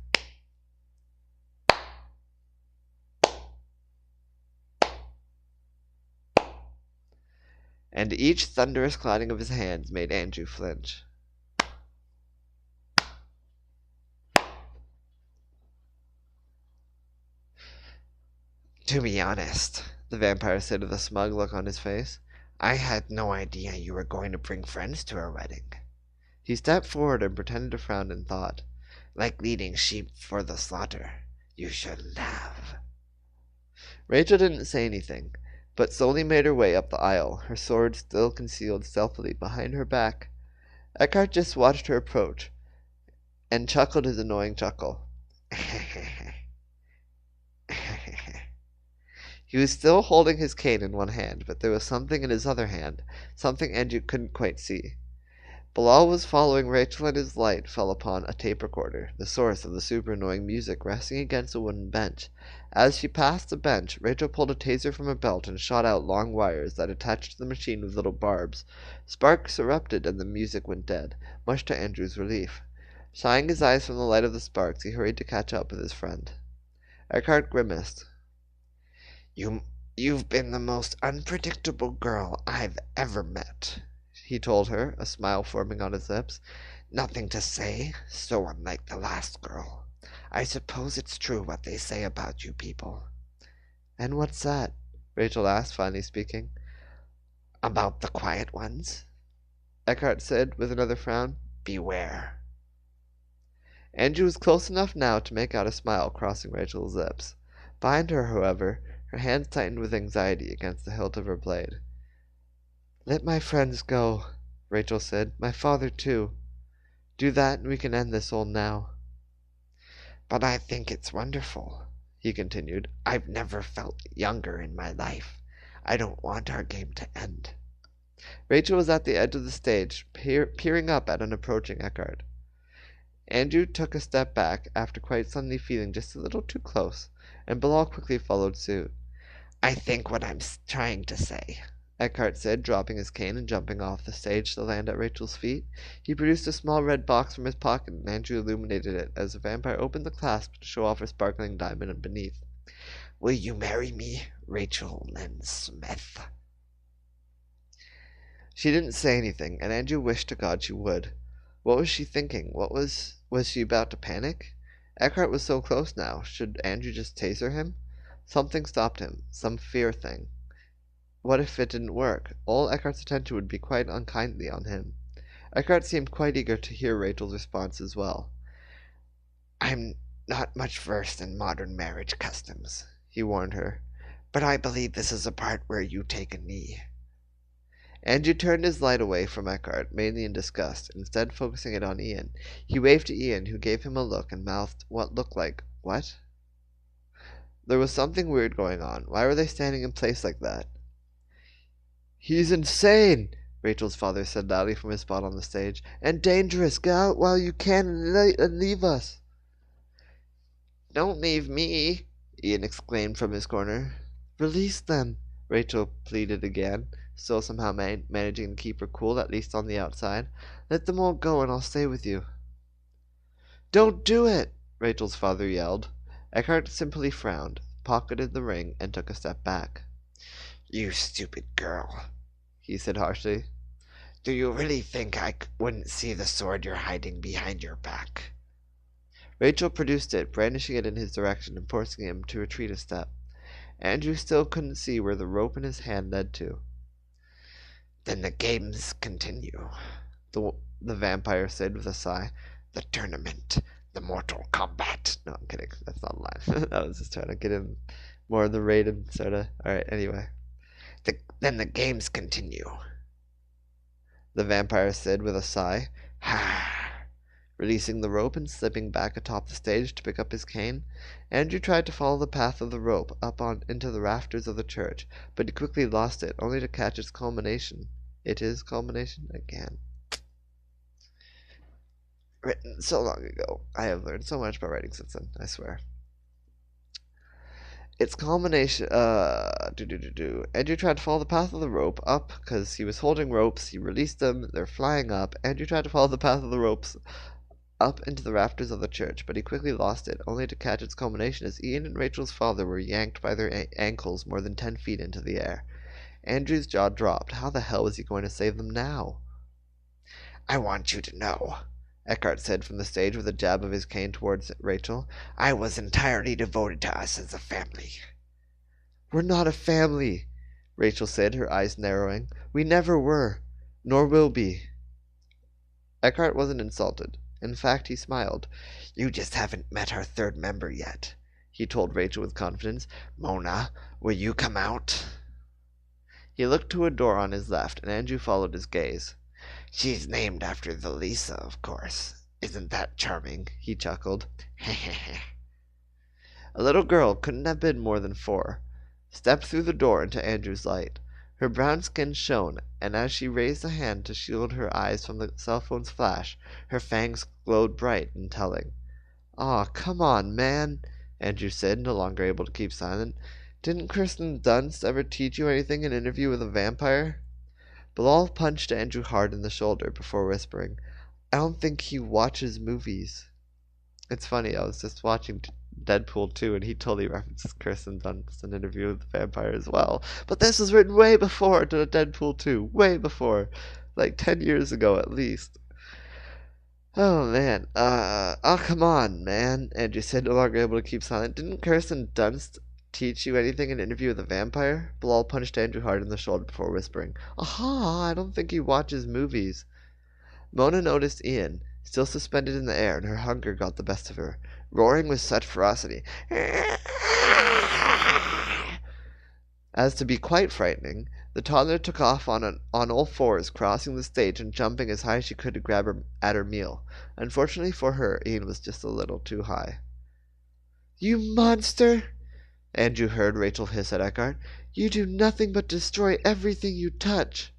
And each thunderous clapping of his hands made Andrew flinch. To be honest, the vampire said with a smug look on his face, I had no idea you were going to bring friends to our wedding. He stepped forward and pretended to frown in thought. Like leading sheep for the slaughter, you shouldn't have. Rachel didn't say anything, but slowly made her way up the aisle, her sword still concealed stealthily behind her back. Eckhart just watched her approach, and chuckled his annoying chuckle. He was still holding his cane in one hand, but there was something in his other hand, something Andrew couldn't quite see. Bilal was following Rachel, and his light fell upon a tape recorder, the source of the super annoying music, resting against a wooden bench. As she passed the bench, Rachel pulled a taser from her belt and shot out long wires that attached to the machine with little barbs. Sparks erupted, and the music went dead, much to Andrew's relief. Shying his eyes from the light of the sparks, he hurried to catch up with his friend. Eckhart grimaced. You've been the most unpredictable girl I've ever met, he told her, a smile forming on his lips. Nothing to say, so unlike the last girl. I suppose it's true what they say about you people. And what's that? Rachel asked, finally speaking. About the quiet ones? Eckhart said, with another frown. Beware. Andrew was close enough now to make out a smile crossing Rachel's lips. Behind her, however, her hands tightened with anxiety against the hilt of her blade. Let my friends go, Rachel said. My father, too. Do that, and we can end this all now. But I think it's wonderful, he continued. I've never felt younger in my life. I don't want our game to end. Rachel was at the edge of the stage, peering up at an approaching Eckhart. Andrew took a step back, after quite suddenly feeling just a little too close, and Bilal quickly followed suit. I think what I'm trying to say, Eckhart said, dropping his cane and jumping off the stage to land at Rachel's feet. He produced a small red box from his pocket, and Andrew illuminated it as the vampire opened the clasp to show off a sparkling diamond beneath. Will you marry me, Rachel Lin Smith? She didn't say anything, and Andrew wished to God she would. What was she thinking? Was she about to panic? Eckhart was so close now. Should Andrew just taser him? Something stopped him. Some fear thing. What if it didn't work? All Eckhart's attention would be quite unkindly on him. Eckhart seemed quite eager to hear Rachel's response as well. I'm not much versed in modern marriage customs, he warned her, but I believe this is a part where you take a knee. Andrew turned his light away from Eckhart, mainly in disgust, instead focusing it on Ian. He waved to Ian, who gave him a look and mouthed what looked like, "What?" There was something weird going on. Why were they standing in place like that? "He's insane," Rachel's father said loudly from his spot on the stage. "And dangerous. Get out while you can and leave us." "Don't leave me," Ian exclaimed from his corner. "Release them," Rachel pleaded again, still somehow managing to keep her cool, at least on the outside. "Let them all go and I'll stay with you." "Don't do it!" Rachel's father yelled. Eckhart simply frowned, pocketed the ring, and took a step back. "You stupid girl," he said harshly. "Do you really think I wouldn't see the sword you're hiding behind your back?" Rachel produced it, brandishing it in his direction and forcing him to retreat a step. Andrew still couldn't see where the rope in his hand led to. "Then the games continue," the vampire said with a sigh. "The tournament, the mortal combat." No, I'm kidding. That's not a line. I was just trying to get in more of the rated sort of. Alright, anyway. "Then the games continue," the vampire said with a sigh. Releasing the rope and slipping back atop the stage to pick up his cane, Andrew tried to follow the path of the rope up on into the rafters of the church, but he quickly lost it, only to catch its culmination. Culmination again. Written so long ago. I have learned so much about writing since then, I swear. Its culmination, Andrew tried to follow the path of the rope up, because he was holding ropes. He released them. They're flying up. Andrew tried to follow the path of the ropes up into the rafters of the church, but he quickly lost it, only to catch its culmination as Ian and Rachel's father were yanked by their ankles more than 10 feet into the air. Andrew's jaw dropped. How the hell was he going to save them now? "I want you to know," Eckhart said from the stage with a jab of his cane towards Rachel, "I was entirely devoted to us as a family." "We're not a family," Rachel said, her eyes narrowing. "We never were, nor will be." Eckhart wasn't insulted. In fact, he smiled. "You just haven't met our third member yet," he told Rachel with confidence. "Mona, will you come out?" He looked to a door on his left, and Andrew followed his gaze. "She's named after the Lisa, of course. Isn't that charming?" he chuckled. A little girl, couldn't have been more than 4, stepped through the door into Andrew's light. Her brown skin shone, and as she raised a hand to shield her eyes from the cell phone's flash, her fangs glowed bright and telling. "Aw, come on, man," Andrew said, no longer able to keep silent. "Didn't Kirsten Dunst ever teach you anything in an interview with a vampire?" Bilal punched Andrew hard in the shoulder before whispering, "I don't think he watches movies." It's funny, I was just watching Deadpool 2 and he totally references Kirsten Dunst in an interview with the vampire as well. But this was written way before Deadpool 2. Way before. Like 10 years ago at least. "Oh man, oh come on, man," Andrew said, no longer able to keep silent. "Didn't Kirsten Dunst teach you anything in an interview with a vampire?" Bilal punched Andrew hard in the shoulder before whispering, "Aha, I don't think he watches movies." Mona noticed Ian, still suspended in the air, and her hunger got the best of her, roaring with such ferocity as to be quite frightening. The toddler took off on all fours, crossing the stage and jumping as high as she could to grab at her meal. Unfortunately for her, Ian was just a little too high. "You monster!" Andrew heard Rachel hiss at Eckhart. "You do nothing but destroy everything you touch."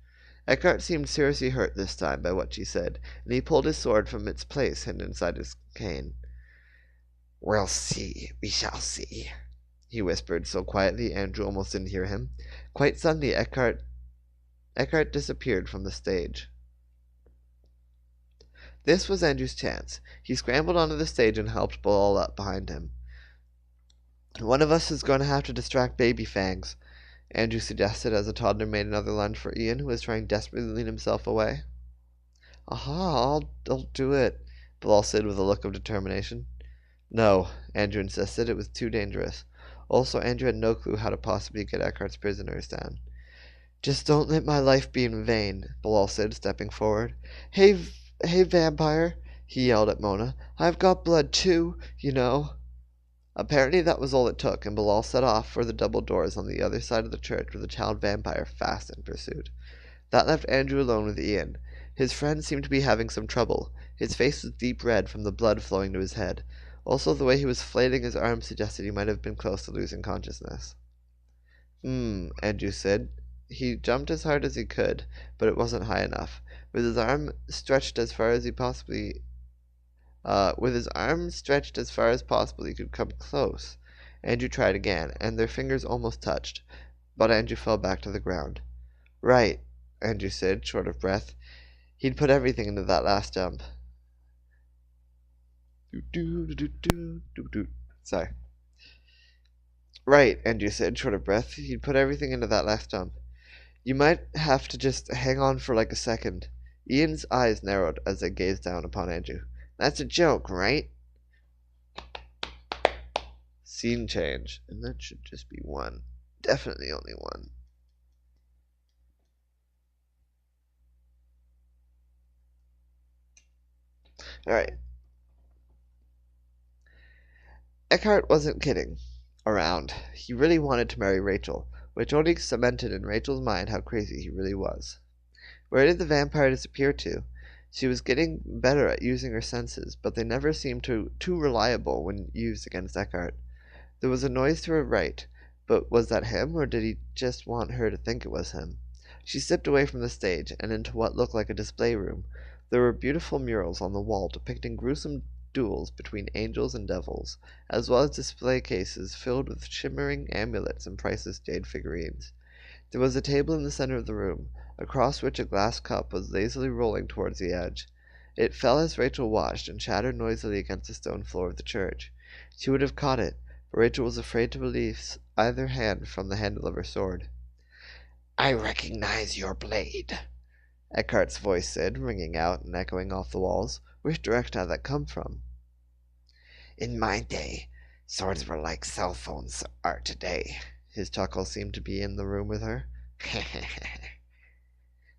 Eckhart seemed seriously hurt this time by what she said, and he pulled his sword from its place hidden inside his cane. "We'll see, we shall see," he whispered so quietly Andrew almost didn't hear him. Quite suddenly, Eckhart disappeared from the stage. This was Andrew's chance. He scrambled onto the stage and helped Bilal up behind him. "One of us is going to have to distract Baby Fangs," Andrew suggested as the toddler made another lunge for Ian, who was trying desperately to lead himself away. "Aha, I'll do it," Bilal said with a look of determination. "No," Andrew insisted. It was too dangerous. Also, Andrew had no clue how to possibly get Eckhart's prisoners down. "Just don't let my life be in vain," Bilal said, stepping forward. Hey, vampire," he yelled at Mona. "I've got blood too, you know." Apparently that was all it took, and Bilal set off for the double doors on the other side of the church with the child vampire fast in pursuit. That left Andrew alone with Ian. His friend seemed to be having some trouble. His face was deep red from the blood flowing to his head. Also, the way he was flailing his arms suggested he might have been close to losing consciousness. Andrew said. He jumped as hard as he could, but it wasn't high enough. With his arm stretched as far as possible, he could come close. Andrew tried again, and their fingers almost touched, but Andrew fell back to the ground. Right, Andrew said, short of breath. He'd put everything into that last jump. Sorry. Right, Andrew said, short of breath. He'd put everything into that last jump. You might have to just hang on for like a second. Ian's eyes narrowed as they gazed down upon Andrew. That's a joke, right? Scene change. And that should just be one. Definitely only one. Alright. Eckhart wasn't kidding around. He really wanted to marry Rachel, which only cemented in Rachel's mind how crazy he really was. Where did the vampire disappear to? She was getting better at using her senses, but they never seemed too reliable when used against Eckhart. There was a noise to her right, but was that him, or did he just want her to think it was him? She slipped away from the stage and into what looked like a display room. There were beautiful murals on the wall depicting gruesome duels between angels and devils, as well as display cases filled with shimmering amulets and priceless jade figurines. There was a table in the center of the room, across which a glass cup was lazily rolling towards the edge. It fell as Rachel watched and shattered noisily against the stone floor of the church. She would have caught it, but Rachel was afraid to release either hand from the handle of her sword. I recognize your blade, Eckhart's voice said, ringing out and echoing off the walls. Which direction had that come from? In my day, swords were like cell phones are today. His chuckle seemed to be in the room with her.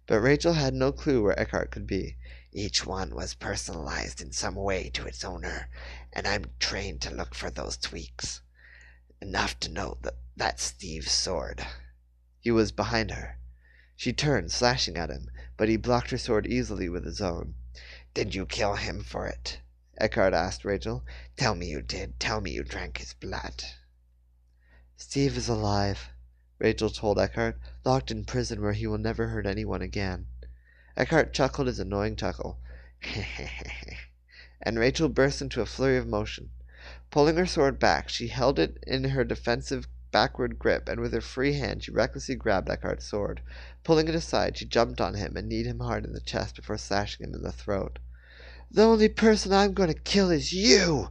But Rachel had no clue where Eckhart could be. Each one was personalized in some way to its owner, and I'm trained to look for those tweaks. Enough to know that that's Steve's sword. He was behind her. She turned, slashing at him, but he blocked her sword easily with his own. Did you kill him for it? Eckhart asked Rachel. Tell me you did. Tell me you drank his blood. Steve is alive, Rachel told Eckhart, locked in prison where he will never hurt anyone again. Eckhart chuckled his annoying chuckle. And Rachel burst into a flurry of motion. Pulling her sword back, she held it in her defensive backward grip, and with her free hand she recklessly grabbed Eckhart's sword. Pulling it aside, she jumped on him and kneed him hard in the chest before slashing him in the throat. The only person I'm going to kill is you,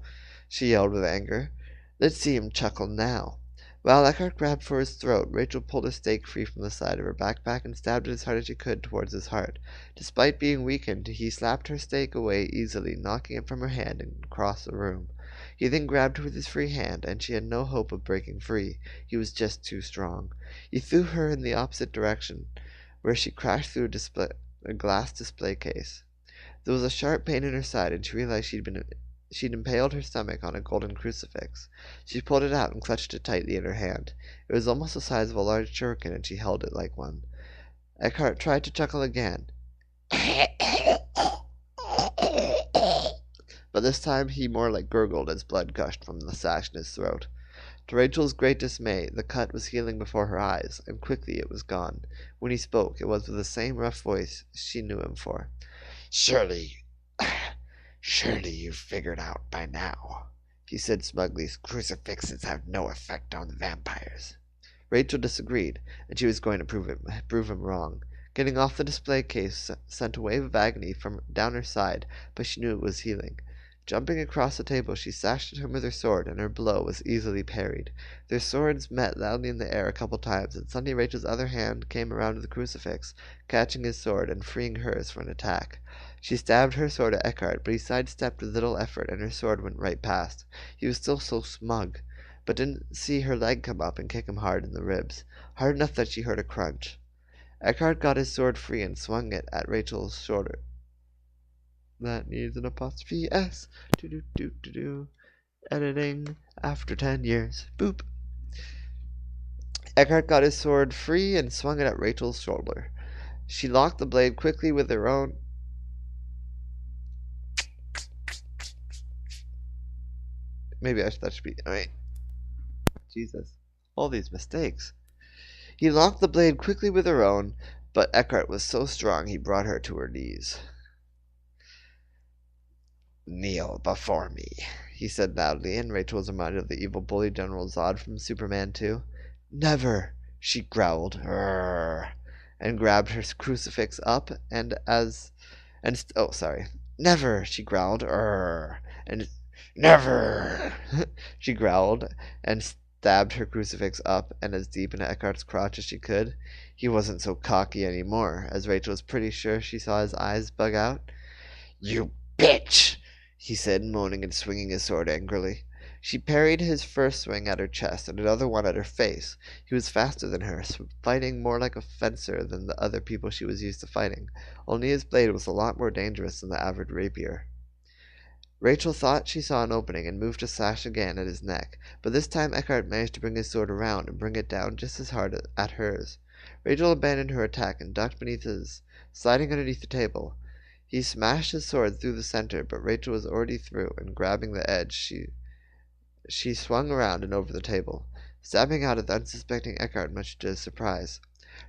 she yelled with anger. Let's see him chuckle now. While Eckhart grabbed for his throat, Rachel pulled a stake free from the side of her backpack and stabbed it as hard as she could towards his heart. Despite being weakened, he slapped her stake away easily, knocking it from her hand and across the room. He then grabbed her with his free hand, and she had no hope of breaking free. He was just too strong. He threw her in the opposite direction, where she crashed through a glass display case. There was a sharp pain in her side, and she realized she'd impaled her stomach on a golden crucifix. She pulled it out and clutched it tightly in her hand. It was almost the size of a large shuriken, and she held it like one. Eckhart tried to chuckle again, but this time he more like gurgled as blood gushed from the sash in his throat. To Rachel's great dismay, the cut was healing before her eyes, and quickly it was gone. When he spoke, it was with the same rough voice she knew him for. Surely you've figured out by now, he said smugly. Crucifixes have no effect on the vampires. Rachel disagreed, and she was going to prove him wrong. Getting off the display case sent a wave of agony from down her side, but she knew it was healing. Jumping across the table, she slashed at him with her sword, and her blow was easily parried. Their swords met loudly in the air a couple times, and suddenly Rachel's other hand came around to the crucifix, catching his sword and freeing hers for an attack. She stabbed her sword at Eckhart, but he sidestepped with little effort, and her sword went right past. He was still so smug, but didn't see her leg come up and kick him hard in the ribs, hard enough that she heard a crunch. Eckhart got his sword free and swung it at Rachel's shoulder. That needs an apostrophe S. Do. Editing after 10 years. Boop. Eckhart got his sword free and swung it at Rachel's shoulder. She locked the blade quickly with her own. Maybe that should be. Alright. Jesus. All these mistakes. He locked the blade quickly with her own, but Eckhart was so strong he brought her to her knees. Kneel before me, he said loudly, and Rachel was reminded of the evil bully General Zod from Superman 2. Never, she growled, "Rrr," and grabbed her crucifix up, Never, she growled, "Rrr," and never, she growled, and stabbed her crucifix up and as deep into Eckhart's crotch as she could. He wasn't so cocky anymore, as Rachel was pretty sure she saw his eyes bug out. You bitch! He said, moaning and swinging his sword angrily. She parried his first swing at her chest and another one at her face. He was faster than her, fighting more like a fencer than the other people she was used to fighting, only his blade was a lot more dangerous than the average rapier. Rachel thought she saw an opening and moved to slash again at his neck, but this time Eckhart managed to bring his sword around and bring it down just as hard at hers. Rachel abandoned her attack and ducked beneath his, sliding underneath the table. He smashed his sword through the center, but Rachel was already through, and grabbing the edge, she swung around and over the table, stabbing out at the unsuspecting Eckhart much to his surprise.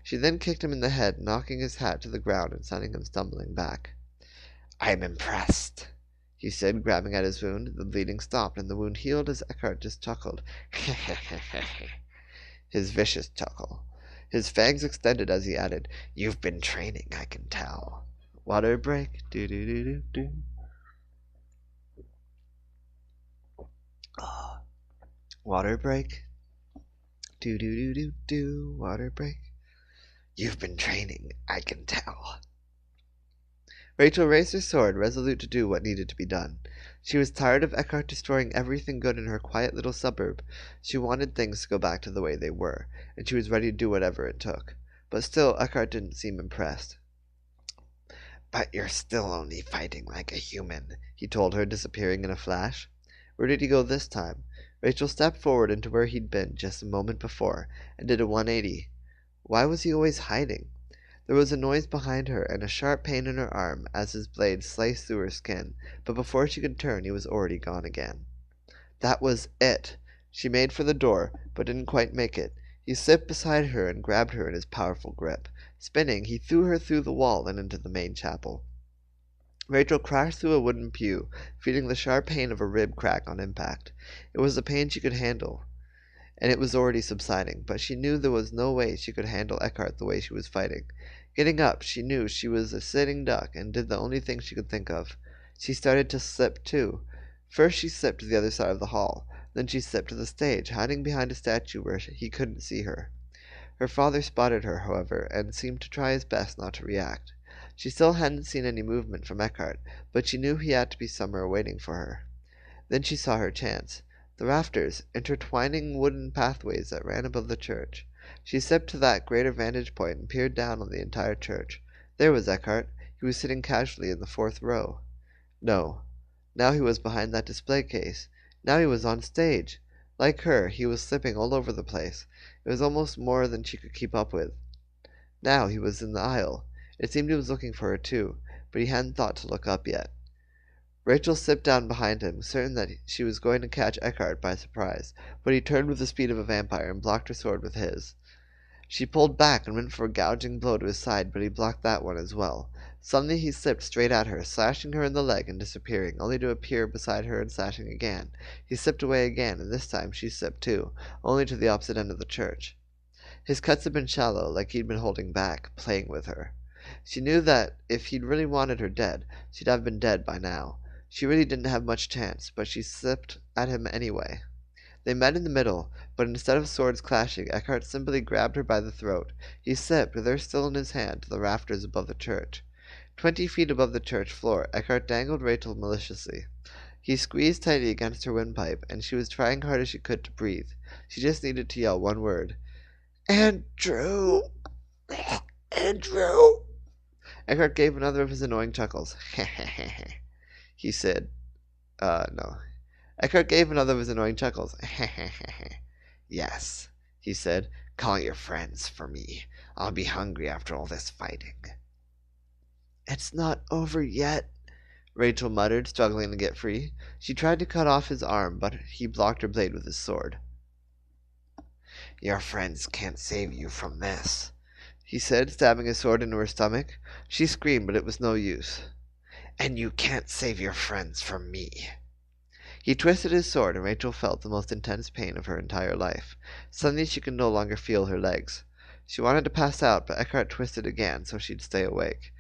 She then kicked him in the head, knocking his hat to the ground and sending him stumbling back. I'm impressed, he said, grabbing at his wound. The bleeding stopped, and the wound healed as Eckhart just chuckled. His vicious chuckle. His fangs extended as he added, You've been training, I can tell. Water break. Do-do-do-do-do. Oh. Water break. Do-do-do-do-do. Water break. You've been training, I can tell. Rachel raised her sword, resolute to do what needed to be done. She was tired of Eckhart destroying everything good in her quiet little suburb. She wanted things to go back to the way they were, and she was ready to do whatever it took. But still, Eckhart didn't seem impressed. But you're still only fighting like a human, he told her, disappearing in a flash. Where did he go this time? Rachel stepped forward into where he'd been just a moment before, and did a 180. Why was he always hiding? There was a noise behind her, and a sharp pain in her arm as his blade sliced through her skin, but before she could turn he was already gone again. That was it! She made for the door, but didn't quite make it. He slipped beside her and grabbed her in his powerful grip. Spinning, he threw her through the wall and into the main chapel. Rachel crashed through a wooden pew, feeling the sharp pain of a rib crack on impact. It was a pain she could handle, and it was already subsiding, but she knew there was no way she could handle Eckhart the way she was fighting. Getting up, she knew she was a sitting duck and did the only thing she could think of. She started to slip, too. First she slipped to the other side of the hall. Then she slipped to the stage, hiding behind a statue where he couldn't see her. Her father spotted her, however, and seemed to try his best not to react. She still hadn't seen any movement from Eckhart, but she knew he had to be somewhere waiting for her. Then she saw her chance. The rafters, intertwining wooden pathways that ran above the church. She stepped to that greater vantage point and peered down on the entire church. There was Eckhart. He was sitting casually in the 4th row. No. Now he was behind that display case. Now he was on stage. Like her, he was slipping all over the place. It was almost more than she could keep up with. Now he was in the aisle. It seemed he was looking for her too, but he hadn't thought to look up yet. Rachel slipped down behind him, certain that she was going to catch Eckhart by surprise, but he turned with the speed of a vampire and blocked her sword with his. She pulled back and went for a gouging blow to his side, but he blocked that one as well. Suddenly he slipped straight at her, slashing her in the leg and disappearing, only to appear beside her and slashing again. He slipped away again, and this time she slipped too, only to the opposite end of the church. His cuts had been shallow, like he'd been holding back, playing with her. She knew that if he'd really wanted her dead, she'd have been dead by now. She really didn't have much chance, but she slipped at him anyway. They met in the middle, but instead of swords clashing, Eckhart simply grabbed her by the throat. He slipped, with her still in his hand, to the rafters above the church. 20 feet above the church floor, Eckhart dangled Rachel maliciously. He squeezed tightly against her windpipe, and she was trying hard as she could to breathe. She just needed to yell one word. Andrew! Andrew! Eckhart gave another of his annoying chuckles. He said, no. Eckhart gave another of his annoying chuckles. Yes, he said. Call your friends for me. I'll be hungry after all this fighting. It's not over yet, Rachel muttered, struggling to get free. She tried to cut off his arm, but he blocked her blade with his sword. Your friends can't save you from this, he said, stabbing his sword into her stomach. She screamed, but it was no use. And you can't save your friends from me. He twisted his sword, and Rachel felt the most intense pain of her entire life. Suddenly she could no longer feel her legs. She wanted to pass out, but Eckhart twisted again so she'd stay awake.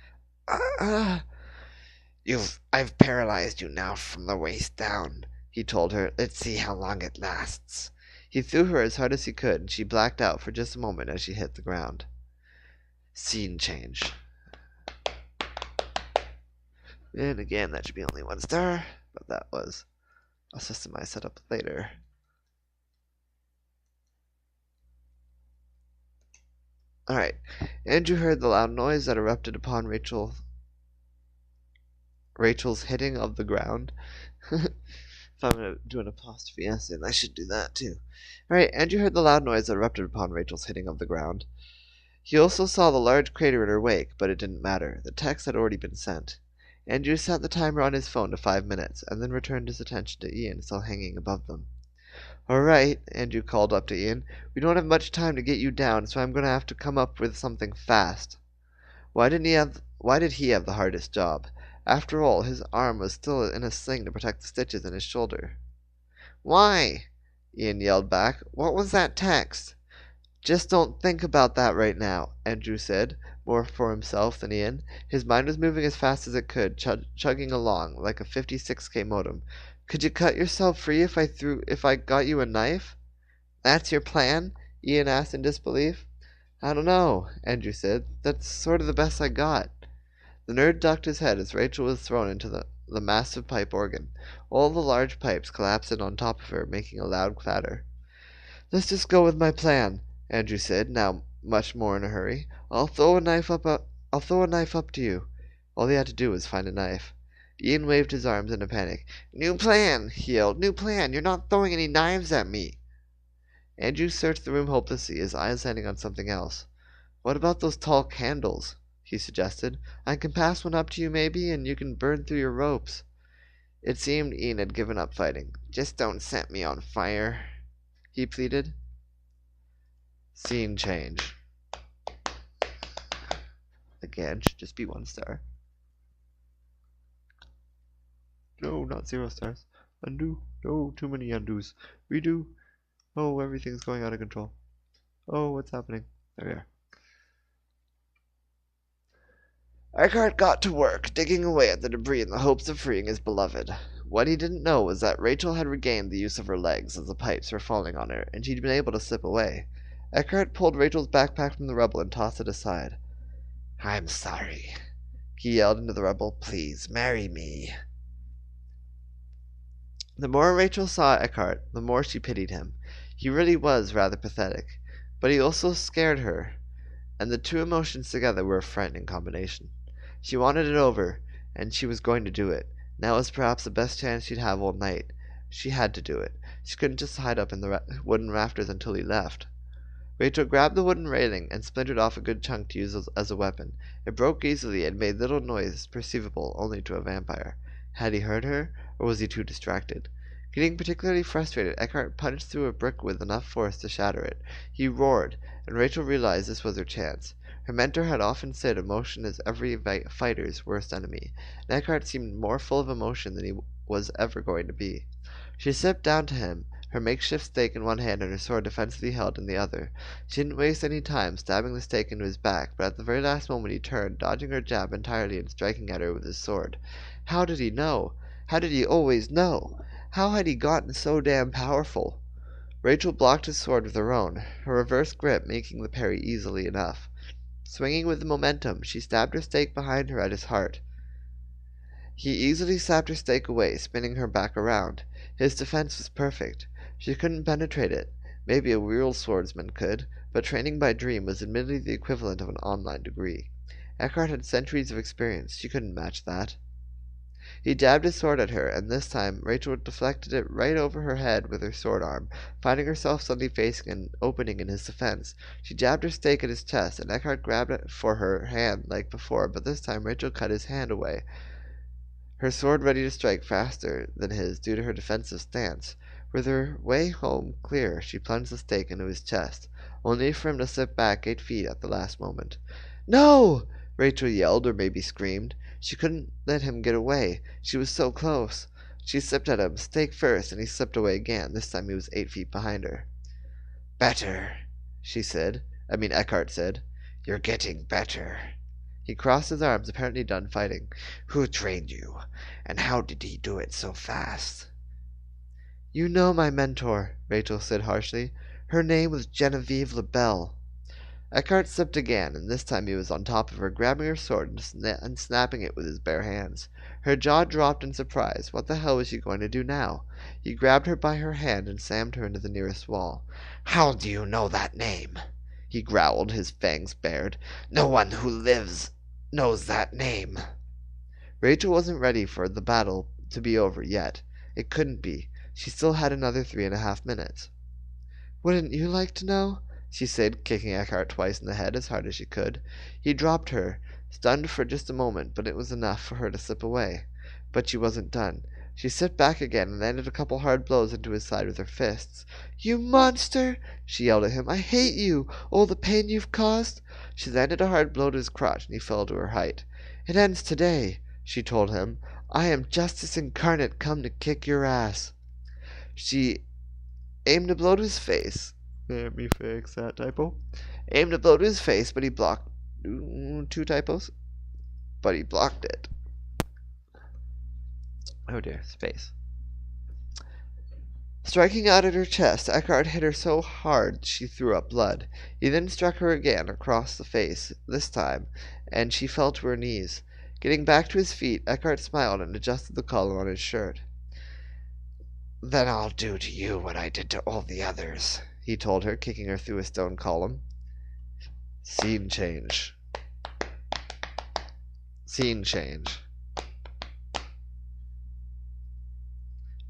I've paralyzed you now from the waist down, he told her. Let's see how long it lasts. He threw her as hard as he could, and she blacked out for just a moment as she hit the ground. Scene change. And again, that should be only 1 star, but that was a system I set up later. Alright, Andrew heard the loud noise that erupted upon Rachel's hitting of the ground. If I'm going to do an apostrophe S, then I should do that too. Alright, Andrew heard the loud noise that erupted upon Rachel's hitting of the ground. He also saw the large crater in her wake, but it didn't matter. The text had already been sent. Andrew set the timer on his phone to 5 minutes, and then returned his attention to Ian, still hanging above them. All right, Andrew called up to Ian. We don't have much time to get you down, so I'm going to have to come up with something fast. Why did he have the hardest job? After all, his arm was still in a sling to protect the stitches in his shoulder. Why? Ian yelled back. What was that text? Just don't think about that right now, Andrew said, more for himself than Ian. His mind was moving as fast as it could, chugging along like a 56K modem. Could you cut yourself free if I got you a knife? That's your plan? Ian asked in disbelief. I don't know, Andrew said. That's sort of the best I got. The nerd ducked his head as Rachel was thrown into the massive pipe organ. All the large pipes collapsed in on top of her, making a loud clatter. Let's just go with my plan, Andrew said, now much more in a hurry. I'll throw a knife up to you. All he had to do was find a knife. Ian waved his arms in a panic. New plan, he yelled. New plan. You're not throwing any knives at me. Andrew searched the room hopelessly, his eyes landing on something else. What about those tall candles? He suggested. I can pass one up to you maybe, and you can burn through your ropes. It seemed Ian had given up fighting. Just don't set me on fire, he pleaded. Scene change. Again, should just be 1 star. No, not 0 stars. Undo. No, too many undos. Redo. Oh, everything's going out of control. Oh, what's happening? There we are. Eckhart got to work, digging away at the debris in the hopes of freeing his beloved. What he didn't know was that Rachel had regained the use of her legs as the pipes were falling on her, and she'd been able to slip away. Eckhart pulled Rachel's backpack from the rubble and tossed it aside. I'm sorry, he yelled into the rubble. Please, marry me. The more Rachel saw Eckhart, the more she pitied him. He really was rather pathetic, but he also scared her, and the two emotions together were a frightening combination. She wanted it over, and she was going to do it. Now was perhaps the best chance she'd have all night. She had to do it. She couldn't just hide up in the wooden rafters until he left. Rachel grabbed the wooden railing and splintered off a good chunk to use as a weapon. It broke easily and made little noise perceivable only to a vampire. Had he heard her, or was he too distracted? Getting particularly frustrated, Eckhart punched through a brick with enough force to shatter it. He roared, and Rachel realized this was her chance. Her mentor had often said emotion is every fighter's worst enemy, and Eckhart seemed more full of emotion than he was ever going to be. She stepped down to him, her makeshift stake in one hand and her sword defensively held in the other. She didn't waste any time stabbing the stake into his back, but at the very last moment he turned, dodging her jab entirely and striking at her with his sword. How did he know? How did he always know? How had he gotten so damn powerful? Rachel blocked his sword with her own, her reverse grip making the parry easily enough. Swinging with the momentum, she stabbed her stake behind her at his heart. He easily slapped her stake away, spinning her back around. His defense was perfect. She couldn't penetrate it. Maybe a real swordsman could, but training by dream was admittedly the equivalent of an online degree. Eckhart had centuries of experience. She couldn't match that. He jabbed his sword at her, and this time Rachel deflected it right over her head with her sword arm, finding herself suddenly facing an opening in his defense. She jabbed her stake at his chest, and Eckhart grabbed it for her hand like before, but this time Rachel cut his hand away, her sword ready to strike faster than his due to her defensive stance. With her way home clear, she plunged the stake into his chest, only for him to slip back 8 feet at the last moment. "No!" Rachel yelled, or maybe screamed. She couldn't let him get away. She was so close. She slipped at him, stake first, and he slipped away again. This time he was 8 feet behind her. "Better," Eckhart said. "You're getting better." He crossed his arms, apparently done fighting. "Who trained you? And how did he do it so fast?" "You know my mentor," Rachel said harshly. "Her name was Genevieve LaBelle." Eckhart slipped again, and this time he was on top of her, grabbing her sword and snapping it with his bare hands. Her jaw dropped in surprise. What the hell was she going to do now? He grabbed her by her hand and slammed her into the nearest wall. "How do you know that name?" he growled, his fangs bared. "No one who lives knows that name." Rachel wasn't ready for the battle to be over yet. It couldn't be. She still had another 3.5 minutes. "Wouldn't you like to know?" she said, kicking Eckhart twice in the head as hard as she could. He dropped her, stunned for just a moment, but it was enough for her to slip away. But she wasn't done. She slipped back again and landed a couple hard blows into his side with her fists. "You monster!" she yelled at him. "I hate you! All the pain you've caused!" She landed a hard blow to his crotch, and he fell to her height. "It ends today," she told him. "I am justice incarnate come to kick your ass." She aimed a blow to his face. Let me fix that typo. Aimed a blow to his face, but he blocked 2 typos. But he blocked it. Oh dear, space. Striking out at her chest, Eckhart hit her so hard she threw up blood. He then struck her again across the face, this time, and she fell to her knees. Getting back to his feet, Eckhart smiled and adjusted the collar on his shirt. "Then I'll do to you what I did to all the others," he told her, kicking her through a stone column. Scene change. Scene change.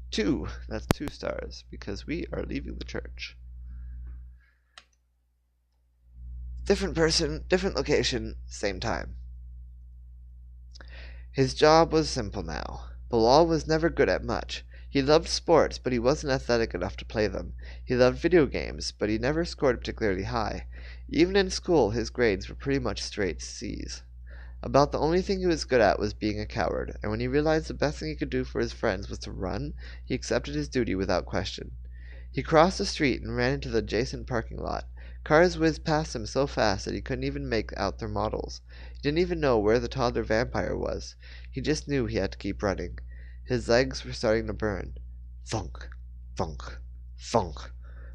2. That's 2 stars, because we are leaving the church. Different person, different location, same time. His job was simple now. Bilal was never good at much. He loved sports, but he wasn't athletic enough to play them. He loved video games, but he never scored particularly high. Even in school, his grades were pretty much straight C's. About the only thing he was good at was being a coward, and when he realized the best thing he could do for his friends was to run, he accepted his duty without question. He crossed the street and ran into the adjacent parking lot. Cars whizzed past him so fast that he couldn't even make out their models. He didn't even know where the toddler vampire was. He just knew he had to keep running. His legs were starting to burn. Thunk, thunk, thunk.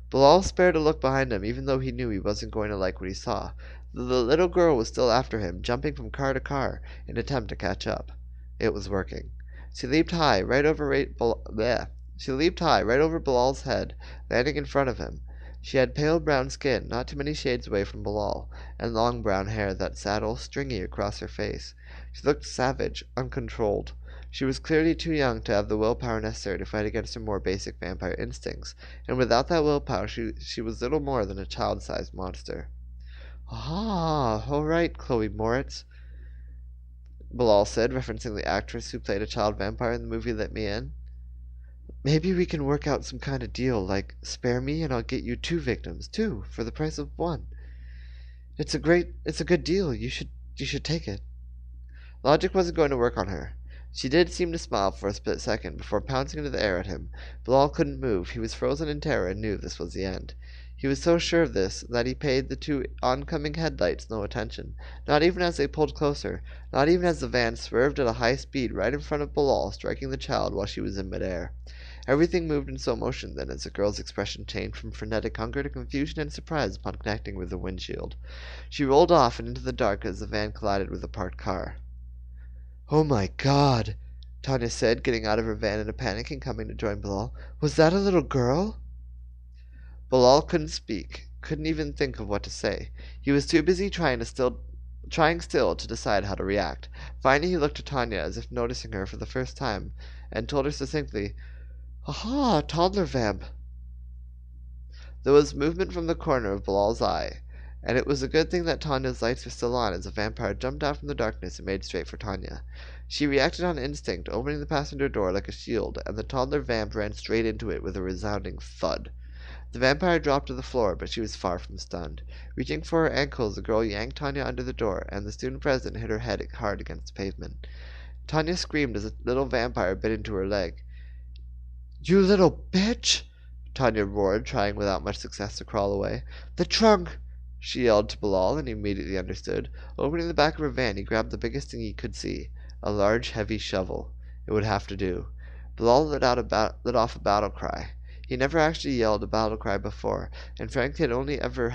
Bilal spared a look behind him, even though he knew he wasn't going to like what he saw. The little girl was still after him, jumping from car to car in an attempt to catch up. It was working. She leaped high right over Bilal's head, landing in front of him. She had pale brown skin, not too many shades away from Bilal, and long brown hair that sat all stringy across her face. She looked savage, uncontrolled. She was clearly too young to have the willpower necessary to fight against her more basic vampire instincts, and without that willpower she was little more than a child-sized monster. "Ah, all right, Chloe Moritz," Bilal said, referencing the actress who played a child vampire in the movie Let Me In. "Maybe we can work out some kind of deal, like spare me and I'll get you 2 victims, 2, for the price of 1. It's a good deal. You should take it." Logic wasn't going to work on her. She did seem to smile for a split second before pouncing into the air at him. Bilal couldn't move. He was frozen in terror and knew this was the end. He was so sure of this that he paid the 2 oncoming headlights no attention, not even as they pulled closer, not even as the van swerved at a high speed right in front of Bilal, striking the child while she was in midair. Everything moved in slow motion then as the girl's expression changed from frenetic hunger to confusion and surprise upon connecting with the windshield. She rolled off and into the dark as the van collided with a parked car. "Oh my God," Tanya said, getting out of her van in a panic and coming to join Bilal. "Was that a little girl?" Bilal couldn't speak, couldn't even think of what to say. He was too busy trying to still trying still to decide how to react. Finally, he looked at Tanya as if noticing her for the first time, and told her succinctly, "Aha, toddler vamp." There was movement from the corner of Bilal's eye, and it was a good thing that Tanya's lights were still on as the vampire jumped out from the darkness and made straight for Tanya. She reacted on instinct, opening the passenger door like a shield, and the toddler vamp ran straight into it with a resounding thud. The vampire dropped to the floor, but she was far from stunned. Reaching for her ankles, the girl yanked Tanya under the door, and the student president hit her head hard against the pavement. Tanya screamed as a little vampire bit into her leg. "You little bitch!" Tanya roared, trying without much success to crawl away. "The trunk!" she yelled to Bilal, and he immediately understood. Opening the back of her van, he grabbed the biggest thing he could see, a large, heavy shovel. It would have to do. Bilal let off a battle cry. He never actually yelled a battle cry before, and Frank had only ever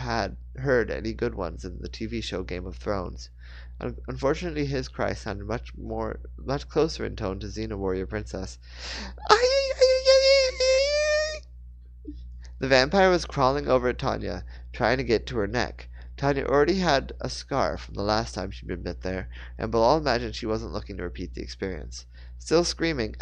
heard any good ones in the TV show Game of Thrones. Unfortunately, his cry sounded much closer in tone to Xena Warrior Princess. The vampire was crawling over Tanya, trying to get to her neck. Tanya already had a scar from the last time she'd been bit there, and Bilal imagined she wasn't looking to repeat the experience. Still screaming,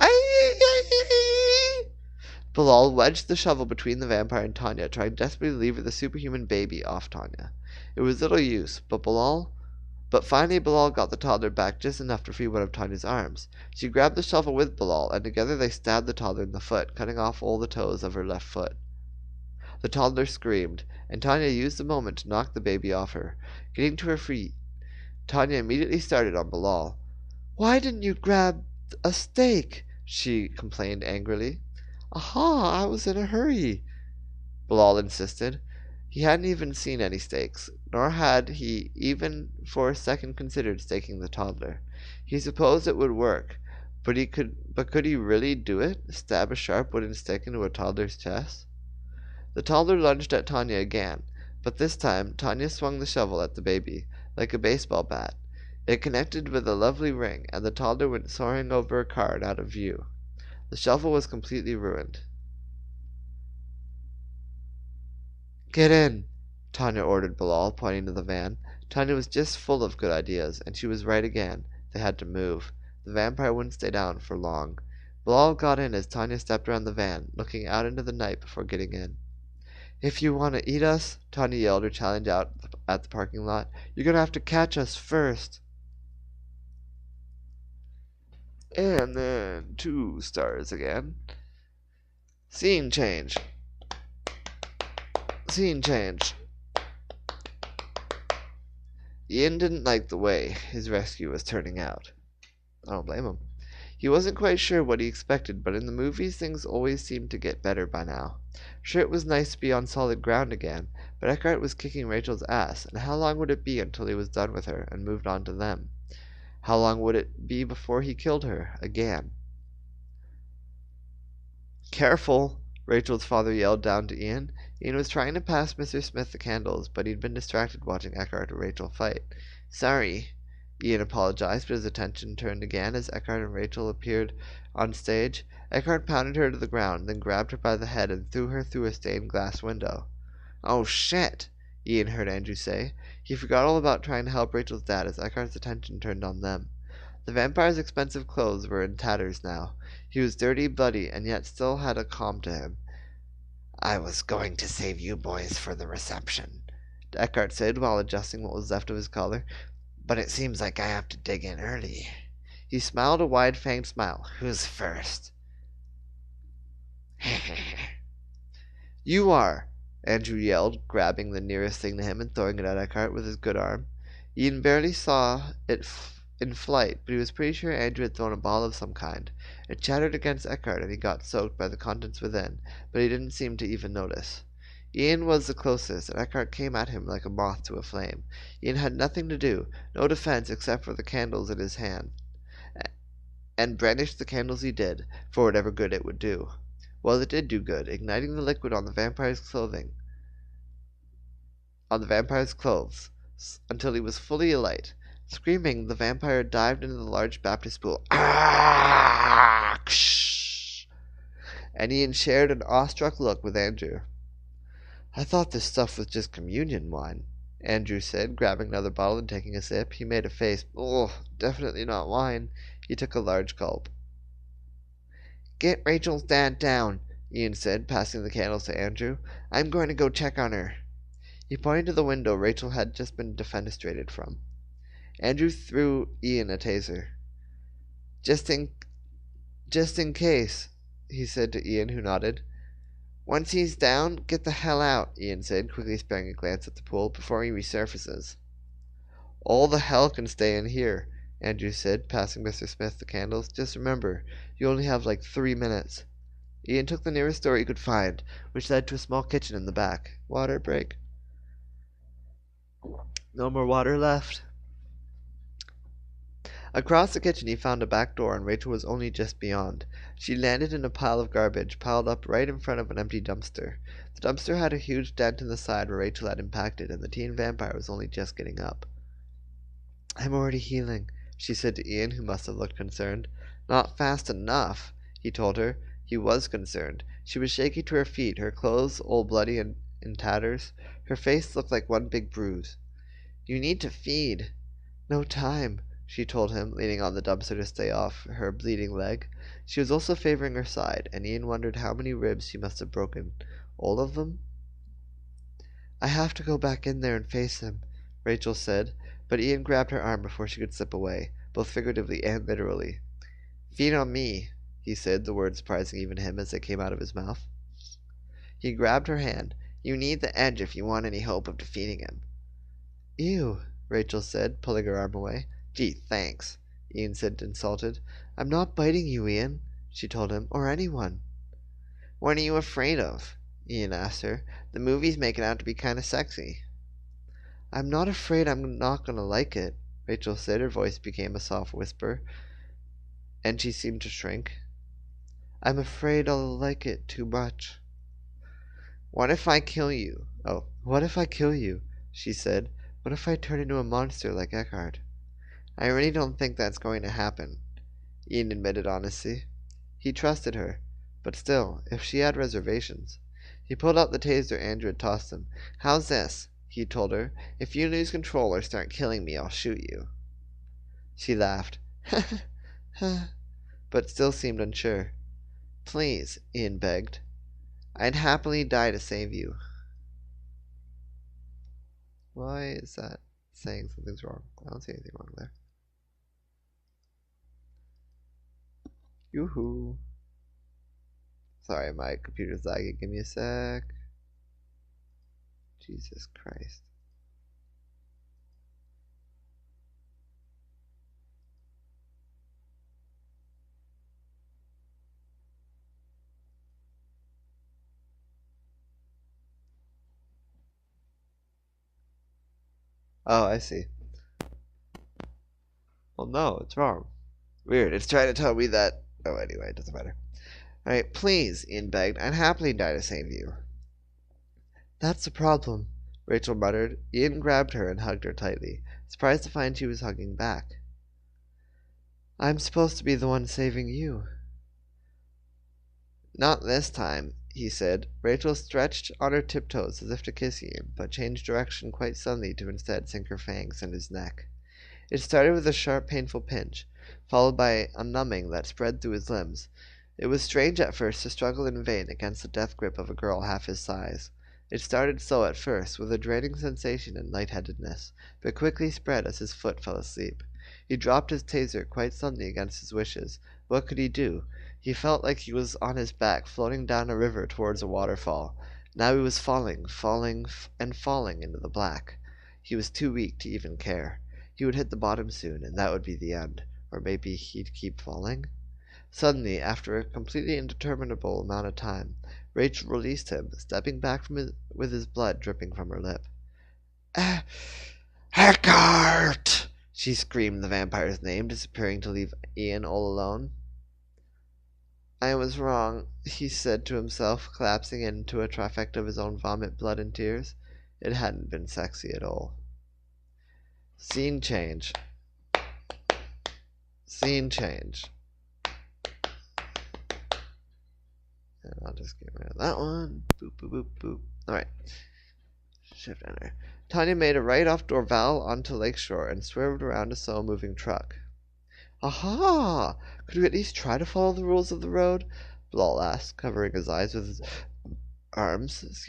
Bilal wedged the shovel between the vampire and Tanya, trying desperately to lever the superhuman baby off Tanya. It was little use, but finally Bilal got the toddler back just enough to free one of Tanya's arms. She grabbed the shovel with Bilal, and together they stabbed the toddler in the foot, cutting off all the toes of her left foot. The toddler screamed, and Tanya used the moment to knock the baby off her. Getting to her feet, Tanya immediately started on Bilal. "Why didn't you grab a steak?" she complained angrily. "Aha, I was in a hurry," Bilal insisted. He hadn't even seen any steaks, nor had he even for a second considered staking the toddler. He supposed it would work, but could he really do it? Stab a sharp wooden stick into a toddler's chest? The toddler lunged at Tanya again, but this time Tanya swung the shovel at the baby, like a baseball bat. It connected with a lovely ring, and the toddler went soaring over a car and out of view. The shovel was completely ruined. "Get in," Tanya ordered Bilal, pointing to the van. Tanya was just full of good ideas, and she was right again. They had to move. The vampire wouldn't stay down for long. Bilal got in as Tanya stepped around the van, looking out into the night before getting in. "If you want to eat us," Tanya yelled her challenge out at the parking lot, "you're going to have to catch us first." And then 2 stars again. Scene change. Scene change. Ian didn't like the way his rescue was turning out. I don't blame him. He wasn't quite sure what he expected, but in the movies things always seemed to get better by now. Sure, it was nice to be on solid ground again, but Eckhart was kicking Rachel's ass, and how long would it be until he was done with her and moved on to them? How long would it be before he killed her again? "Careful!" Rachel's father yelled down to Ian. Ian was trying to pass Mr. Smith the candles, but he'd been distracted watching Eckhart and Rachel fight. "Sorry," Ian apologized, but his attention turned again as Eckhart and Rachel appeared on stage. Eckhart pounded her to the ground, then grabbed her by the head and threw her through a stained glass window. "Oh, shit!" Ian heard Andrew say. He forgot all about trying to help Rachel's dad as Eckhart's attention turned on them. The vampire's expensive clothes were in tatters now. He was dirty, bloody, and yet still had a calm to him. "I was going to save you boys for the reception," Eckhart said while adjusting what was left of his collar, "but it seems like I have to dig in early." He smiled a wide-fanged smile. "Who's first?" "You are!" Andrew yelled, grabbing the nearest thing to him and throwing it at Eckhart with his good arm. Ian barely saw it in flight, but he was pretty sure Andrew had thrown a ball of some kind. It shattered against Eckhart, and he got soaked by the contents within, but he didn't seem to even notice. Ian was the closest, and Eckhart came at him like a moth to a flame. Ian had nothing to do, no defense except for the candles in his hand, and brandish the candles he did, for whatever good it would do. Well, it did do good, igniting the liquid on the vampire's clothes, until he was fully alight. Screaming, the vampire dived into the large baptist pool. And Ian shared an awestruck look with Andrew. "I thought this stuff was just communion wine." Andrew said, grabbing another bottle and taking a sip. He made a face. Oh, definitely not wine. He took a large gulp. Get Rachel's dad down, Ian said, passing the candles to Andrew. I'm going to go check on her. He pointed to the window Rachel had just been defenestrated from. Andrew threw Ian a taser. Just in case, he said to Ian, who nodded. Once he's down, get the hell out, Ian said, quickly sparing a glance at the pool before he resurfaces. All the hell can stay in here, Andrew said, passing Mr. Smith the candles. Just remember, you only have like 3 minutes. Ian took the nearest door he could find, which led to a small kitchen in the back. Water break. No more water left. Across the kitchen he found a back door, and Rachel was only just beyond. She landed in a pile of garbage, piled up right in front of an empty dumpster. The dumpster had a huge dent in the side where Rachel had impacted, and the teen vampire was only just getting up. I'm already healing, she said to Ian, who must have looked concerned. Not fast enough, he told her. He was concerned. She was shaky to her feet, her clothes all bloody and in tatters. Her face looked like one big bruise. You need to feed. No time, she told him, leaning on the dumpster to stay off her bleeding leg. She was also favoring her side, and Ian wondered how many ribs she must have broken. All of them? I have to go back in there and face him, Rachel said, but Ian grabbed her arm before she could slip away, both figuratively and literally. Feed on me, he said, the words surprising even him as they came out of his mouth. He grabbed her hand. You need the edge if you want any hope of defeating him. Ew, Rachel said, pulling her arm away. Gee, thanks, Ian said, insulted. I'm not biting you, Ian, she told him, or anyone. What are you afraid of? Ian asked her. The movies make it out to be kind of sexy. I'm not afraid I'm not going to like it, Rachel said. Her voice became a soft whisper, and she seemed to shrink. I'm afraid I'll like it too much. What if I kill you? Oh, what if I kill you? She said. What if I turn into a monster like Eckhart? I really don't think that's going to happen, Ian admitted honestly. He trusted her, but still, if she had reservations. He pulled out the taser Andrew had tossed him. How's this? He told her. If you lose control or start killing me, I'll shoot you. She laughed. But still seemed unsure. Please, Ian begged. I'd happily die to save you. Why is that saying something's wrong? I don't see anything wrong there. Yoo-hoo. Sorry, my computer's lagging. Give me a sec. Jesus Christ. Oh, I see. Well, no, it's wrong. Weird. It's trying to tell me that... Oh, anyway, it doesn't matter. Alright, please, Ian begged. I'd happily die to save you. That's the problem, Rachel muttered. Ian grabbed her and hugged her tightly, surprised to find she was hugging back. I'm supposed to be the one saving you. Not this time, he said. Rachel stretched on her tiptoes as if to kiss Ian, but changed direction quite suddenly to instead sink her fangs in his neck. It started with a sharp, painful pinch, followed by a numbing that spread through his limbs. It was strange at first to struggle in vain against the death grip of a girl half his size. It started slow at first, with a draining sensation and lightheadedness, but quickly spread as his foot fell asleep. He dropped his taser quite suddenly against his wishes. What could he do? He felt like he was on his back, floating down a river towards a waterfall. Now he was falling into the black. He was too weak to even care. He would hit the bottom soon, and that would be the end. Or maybe he'd keep falling? Suddenly, after a completely indeterminable amount of time, Rachel released him, stepping back with his blood dripping from her lip. Eckhart! She screamed the vampire's name, disappearing to leave Ian all alone. I was wrong, he said to himself, collapsing into a trifecta of his own vomit, blood, and tears. It hadn't been sexy at all. Scene change. Scene change. And I'll just get rid of that one. Boop, boop, boop, boop. Alright. Shift enter. Tanya made a right-off Dorval onto Lakeshore and swerved around a slow-moving truck. Aha! Could we at least try to follow the rules of the road? Bilal asked, covering his eyes with his arms.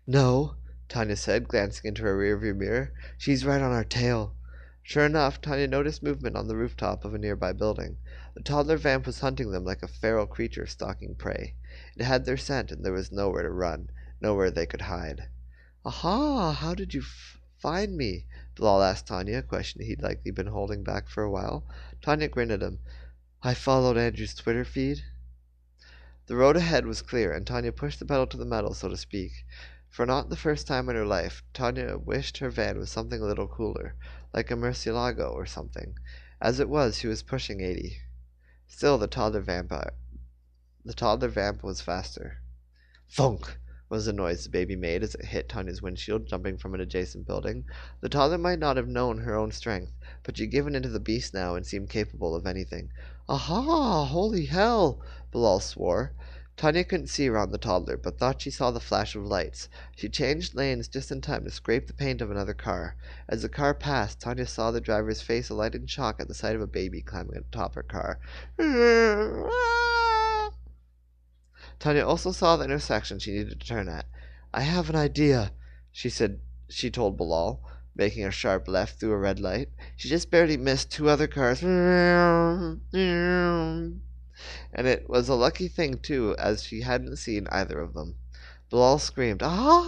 No, Tanya said, glancing into her rearview mirror. She's right on our tail. Sure enough, Tanya noticed movement on the rooftop of a nearby building. The toddler vamp was hunting them like a feral creature stalking prey. It had their scent, and there was nowhere to run, nowhere they could hide. Aha! How did you find me? Bilal asked Tanya, a question he'd likely been holding back for a while. Tanya grinned at him. I followed Andrew's Twitter feed. The road ahead was clear, and Tanya pushed the pedal to the metal, so to speak. For not the first time in her life, Tanya wished her van was something a little cooler, like a Murcielago or something. As it was, she was pushing 80. Still, the toddler vamp was faster. Thunk! Was the noise the baby made as it hit Tanya's windshield, jumping from an adjacent building. The toddler might not have known her own strength, but she'd given into the beast now and seemed capable of anything. Aha! Holy hell! Bilal swore. Tanya couldn't see around the toddler, but thought she saw the flash of lights. She changed lanes just in time to scrape the paint of another car. As the car passed, Tanya saw the driver's face alight in shock at the sight of a baby climbing atop her car. Tanya also saw the intersection she needed to turn at. I have an idea, she told Bilal, making a sharp left through a red light. She just barely missed two other cars. And it was a lucky thing, too, as she hadn't seen either of them. Bilal screamed, ah,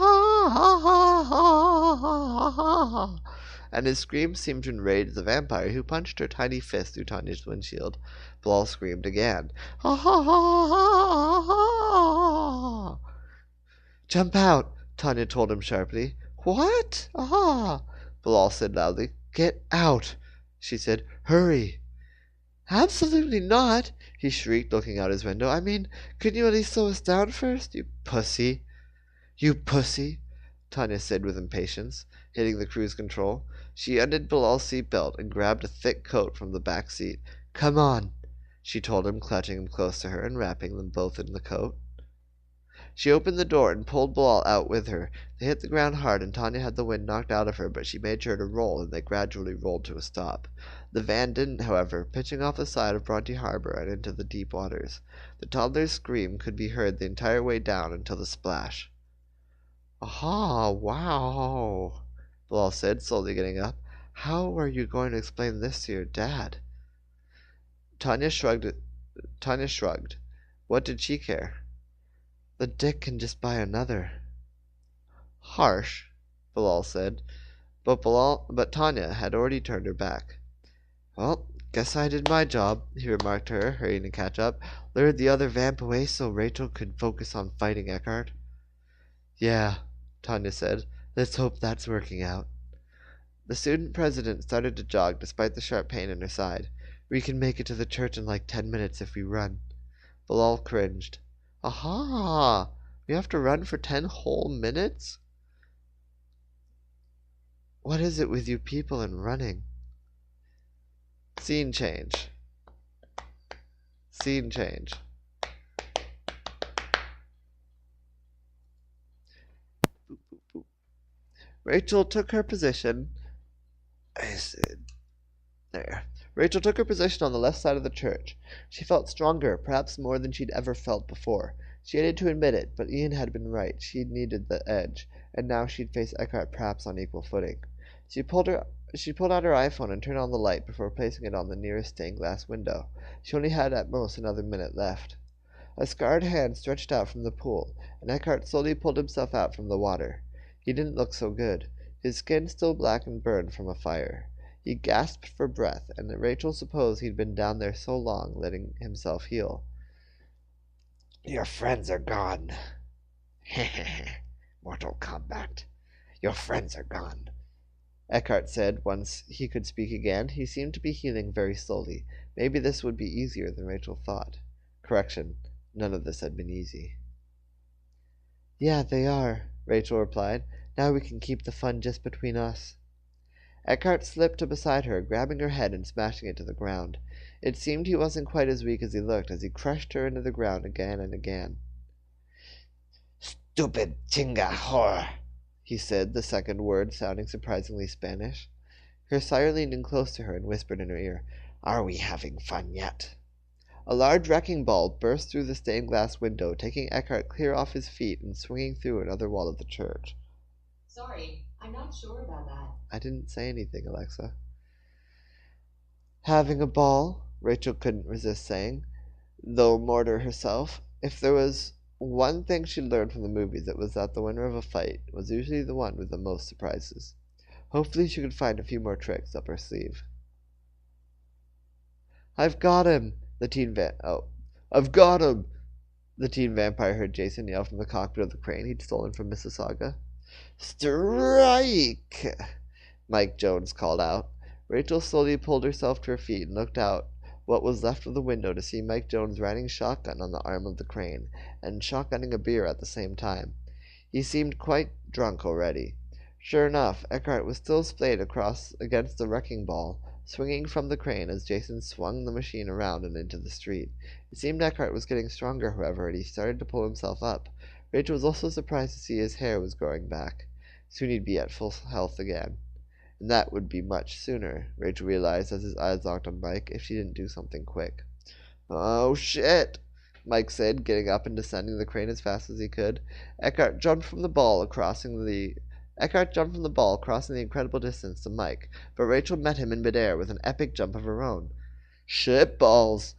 and his scream seemed to enrage the vampire, who punched her tiny fist through Tanya's windshield. Bilal screamed again, Jump out, Tanya told him sharply. What? Ah, Bilal said loudly. Get out, she said. Hurry. Absolutely not, he shrieked, looking out his window. I mean, couldn't you at least slow us down first, you pussy? You pussy, Tanya said with impatience, hitting the cruise control. She undid Bilal's seatbelt and grabbed a thick coat from the back seat. Come on, she told him, clutching him close to her and wrapping them both in the coat. She opened the door and pulled Bilal out with her. They hit the ground hard, and Tanya had the wind knocked out of her, but she made sure to roll, and they gradually rolled to a stop. The van didn't, however, pitching off the side of Bronte Harbor and into the deep waters. The toddler's scream could be heard the entire way down until the splash. Aha, wow, Bilal said, slowly getting up. How are you going to explain this to your dad? Tanya shrugged. What did she care? The dick can just buy another. Harsh, Bilal said, but Tanya had already turned her back. Well, guess I did my job, he remarked to her, hurrying to catch up. Lured the other vamp away so Rachel could focus on fighting Eckhart. Yeah, Tanya said. Let's hope that's working out. The student president started to jog despite the sharp pain in her side. We can make it to the church in like 10 minutes if we run. Bilal cringed. Aha! We have to run for 10 whole minutes? What is it with you people and running? Scene change. Scene change. Boop, boop, boop. Rachel took her position. Rachel took her position on the left side of the church. She felt stronger, perhaps more than she'd ever felt before. She hated to admit it, but Ian had been right. She'd needed the edge, and now she'd face Eckhart perhaps on equal footing. She pulled out her iPhone and turned on the light before placing it on the nearest stained glass window. She only had at most another minute left. A scarred hand stretched out from the pool, and Eckhart slowly pulled himself out from the water. He didn't look so good, his skin still black and burned from a fire. He gasped for breath, and Rachel supposed he'd been down there so long, letting himself heal. Your friends are gone. Mortal Kombat. Your friends are gone, Eckhart said once he could speak again. He seemed to be healing very slowly. Maybe this would be easier than Rachel thought. Correction, none of this had been easy. Yeah, they are, Rachel replied. Now we can keep the fun just between us. Eckhart slipped to beside her, grabbing her head and smashing it to the ground. It seemed he wasn't quite as weak as he looked, as he crushed her into the ground again and again. Stupid Chinga whore, he said, the second word sounding surprisingly Spanish. Her sire leaned in close to her and whispered in her ear, "Are we having fun yet?" A large wrecking ball burst through the stained glass window, taking Eckhart clear off his feet and swinging through another wall of the church. Sorry, I'm not sure about that. I didn't say anything, Alexa. Having a ball, Rachel couldn't resist saying, though more to herself. If there was one thing she learned from the movies, it was that the winner of a fight was usually the one with the most surprises. Hopefully she could find a few more tricks up her sleeve. I've got him! I've got him! The teen vampire heard Jason yell from the cockpit of the crane he'd stolen from Mississauga. Strike! Mike Jones called out. Rachel slowly pulled herself to her feet and looked out what was left of the window to see Mike Jones riding shotgun on the arm of the crane, and shotgunning a beer at the same time. He seemed quite drunk already. Sure enough, Eckhart was still splayed across against the wrecking ball, swinging from the crane as Jason swung the machine around and into the street. It seemed Eckhart was getting stronger, however, and he started to pull himself up. Rachel was also surprised to see his hair was growing back. Soon he'd be at full health again. And that would be much sooner, Rachel realized as his eyes locked on Mike, if she didn't do something quick. Oh, shit, Mike said, getting up and descending the crane as fast as he could. Eckhart jumped from the ball, crossing the incredible distance to Mike, but Rachel met him in midair with an epic jump of her own. Shit balls!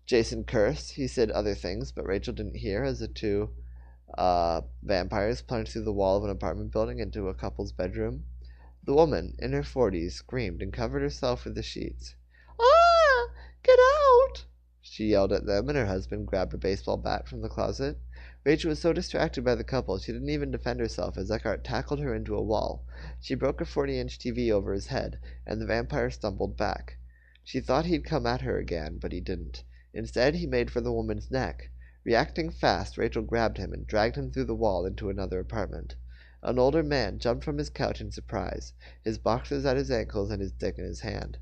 Jason cursed. He said other things, but Rachel didn't hear as the two vampires plunged through the wall of an apartment building into a couple's bedroom. The woman, in her 40s, screamed and covered herself with the sheets. Ah! Get out! She yelled at them, and her husband grabbed a baseball bat from the closet. Rachel was so distracted by the couple she didn't even defend herself as Eckhart tackled her into a wall. She broke a 40-inch TV over his head, and the vampire stumbled back. She thought he'd come at her again, but he didn't. Instead, he made for the woman's neck. Reacting fast, Rachel grabbed him and dragged him through the wall into another apartment. An older man jumped from his couch in surprise, his boxers at his ankles and his dick in his hand.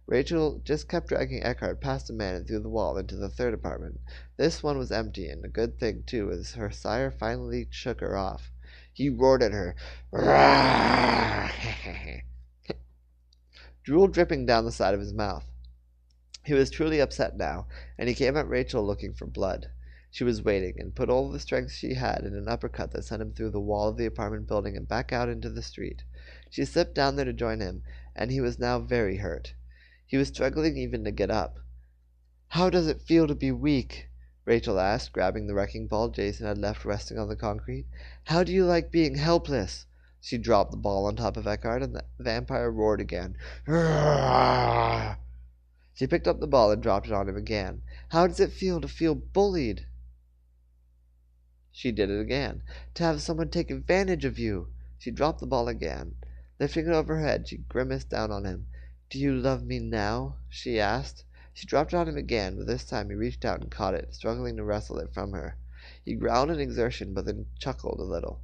Rachel just kept dragging Eckhart past the man and through the wall into the third apartment. This one was empty, and a good thing, too, as her sire finally shook her off. He roared at her, drool dripping down the side of his mouth. He was truly upset now, and he came at Rachel looking for blood. She was waiting, and put all the strength she had in an uppercut that sent him through the wall of the apartment building and back out into the street. She slipped down there to join him, and he was now very hurt. He was struggling even to get up. How does it feel to be weak? Rachel asked, grabbing the wrecking ball Jason had left resting on the concrete. How do you like being helpless? She dropped the ball on top of Eckhart, and the vampire roared again. She picked up the ball and dropped it on him again. How does it feel to feel bullied? She did it again. To have someone take advantage of you. She dropped the ball again. Lifting it over her head, she grimaced down on him. Do you love me now? She asked. She dropped it on him again, but this time he reached out and caught it, struggling to wrestle it from her. He growled in exertion, but then chuckled a little.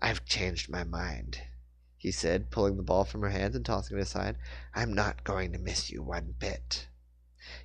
I've changed my mind, he said, pulling the ball from her hands and tossing it aside. I'm not going to miss you one bit.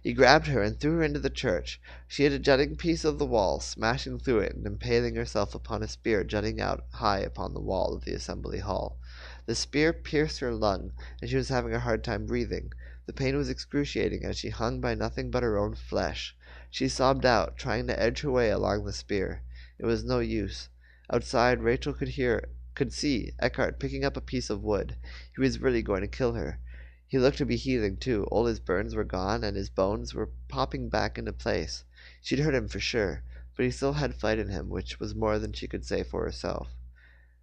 He grabbed her and threw her into the church. She hit a jutting piece of the wall, smashing through it and impaling herself upon a spear jutting out high upon the wall of the assembly hall. The spear pierced her lung, and she was having a hard time breathing. The pain was excruciating as she hung by nothing but her own flesh. She sobbed out, trying to edge her way along the spear. It was no use. Outside, Rachel could see Eckhart picking up a piece of wood. He was really going to kill her. He looked to be healing, too. All his burns were gone, and his bones were popping back into place. She'd hurt him for sure, but he still had fight in him, which was more than she could say for herself.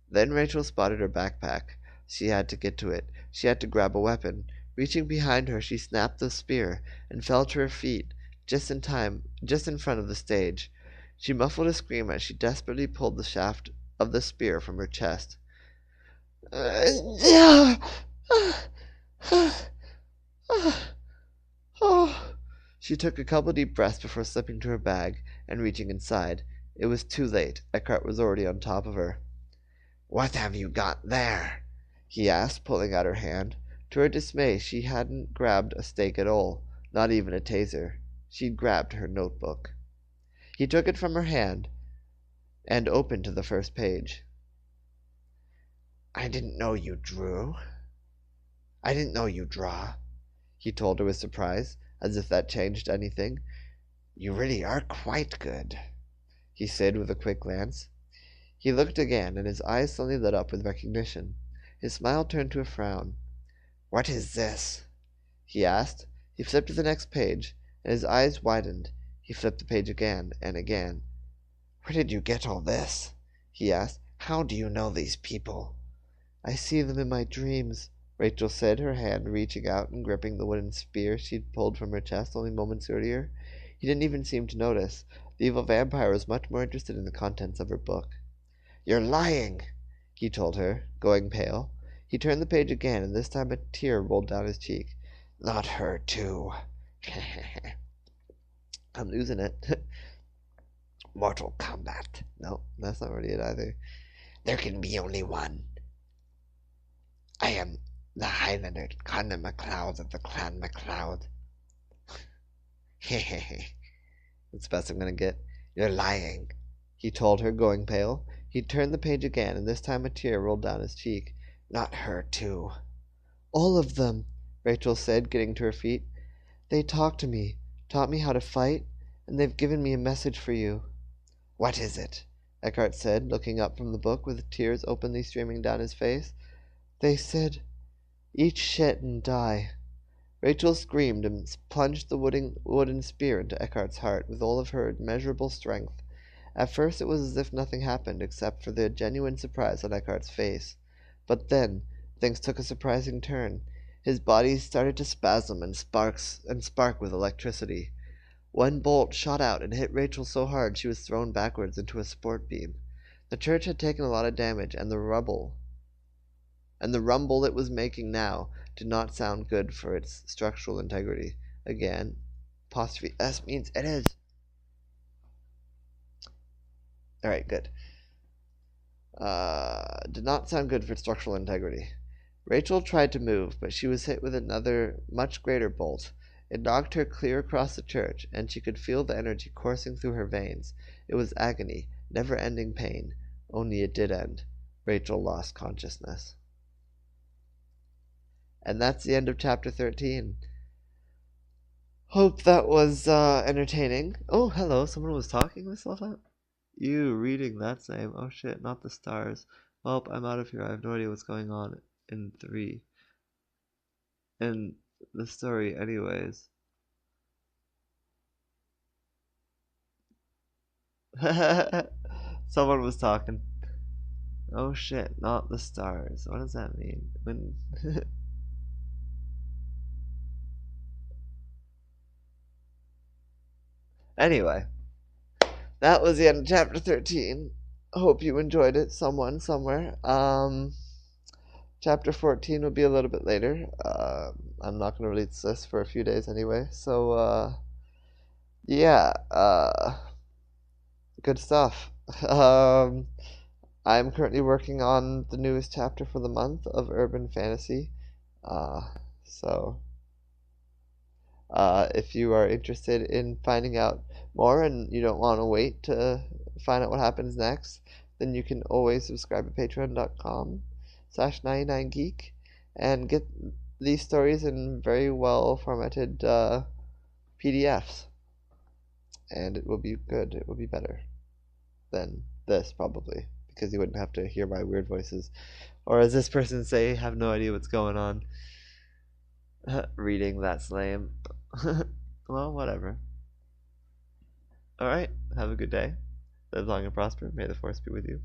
Then Rachel spotted her backpack. She had to get to it. She had to grab a weapon. Reaching behind her, she snapped the spear and fell to her feet, just in time, just in front of the stage. She muffled a scream as she desperately pulled the shaft of the spear from her chest. She took a couple deep breaths before slipping to her bag and reaching inside. It was too late. Eckhart was already on top of her. What have you got there? He asked, pulling out her hand. To her dismay, she hadn't grabbed a stake at all, not even a taser. She'd grabbed her notebook. He took it from her hand and opened to the first page. I didn't know you drew. I didn't know you draw, he told her with surprise, as if that changed anything. You really are quite good, he said with a quick glance. He looked again, and his eyes suddenly lit up with recognition. His smile turned to a frown. What is this? He asked. He flipped to the next page, and his eyes widened. He flipped the page again and again. Where did you get all this? He asked. How do you know these people? I see them in my dreams, Rachel said, her hand reaching out and gripping the wooden spear she'd pulled from her chest only moments earlier. He didn't even seem to notice. The evil vampire was much more interested in the contents of her book. You're lying, he told her, going pale. He turned the page again, and this time a tear rolled down his cheek. Not her, too. I'm losing it. Mortal Kombat. No, that's not really it either. There can be only one. I am the Highlander Conor MacLeod of the Clan MacLeod. Hehehe. That's the best I'm gonna get. You're lying, he told her, going pale. He turned the page again, and this time a tear rolled down his cheek. Not her, too. All of them, Rachel said, getting to her feet. They talked to me, taught me how to fight, and they've given me a message for you. What is it? Eckhart said, looking up from the book with tears openly streaming down his face. They said, eat shit and die. Rachel screamed and plunged the wooden spear into Eckhart's heart with all of her immeasurable strength. At first it was as if nothing happened except for the genuine surprise on Eckhart's face. But then things took a surprising turn. His body started to spasm and spark with electricity. One bolt shot out and hit Rachel so hard she was thrown backwards into a sport beam. The church had taken a lot of damage, and the rumble it was making now did not sound good for its structural integrity. Again, apostrophe S means it is. Alright, good. Did not sound good for structural integrity. Rachel tried to move, but she was hit with another, much greater bolt. It knocked her clear across the church, and she could feel the energy coursing through her veins. It was agony, never-ending pain. Only it did end. Rachel lost consciousness. And that's the end of chapter 13. Hope that was entertaining. Oh, hello, someone was talking this whole time? You reading that same. Oh shit, not the stars. Well, I'm out of here. I have no idea what's going on in 3. And the story, anyways. Someone was talking. Oh shit, not the stars. What does that mean? When Anyway, that was the end of chapter 13. Hope you enjoyed it, someone, somewhere. Chapter 14 will be a little bit later. I'm not going to release this for a few days anyway. So, yeah, good stuff. I'm currently working on the newest chapter for the month of Urban Fantasy. So, if you are interested in finding out more and you don't want to wait to find out what happens next, then you can always subscribe at patreon.com/99geek and get these stories in very well formatted PDFs. And it will be good. It will be better than this, probably, because you wouldn't have to hear my weird voices. Or as this person say, have no idea what's going on. Reading, that's lame. Well, whatever. Alright, have a good day. Live long and prosper. May the force be with you.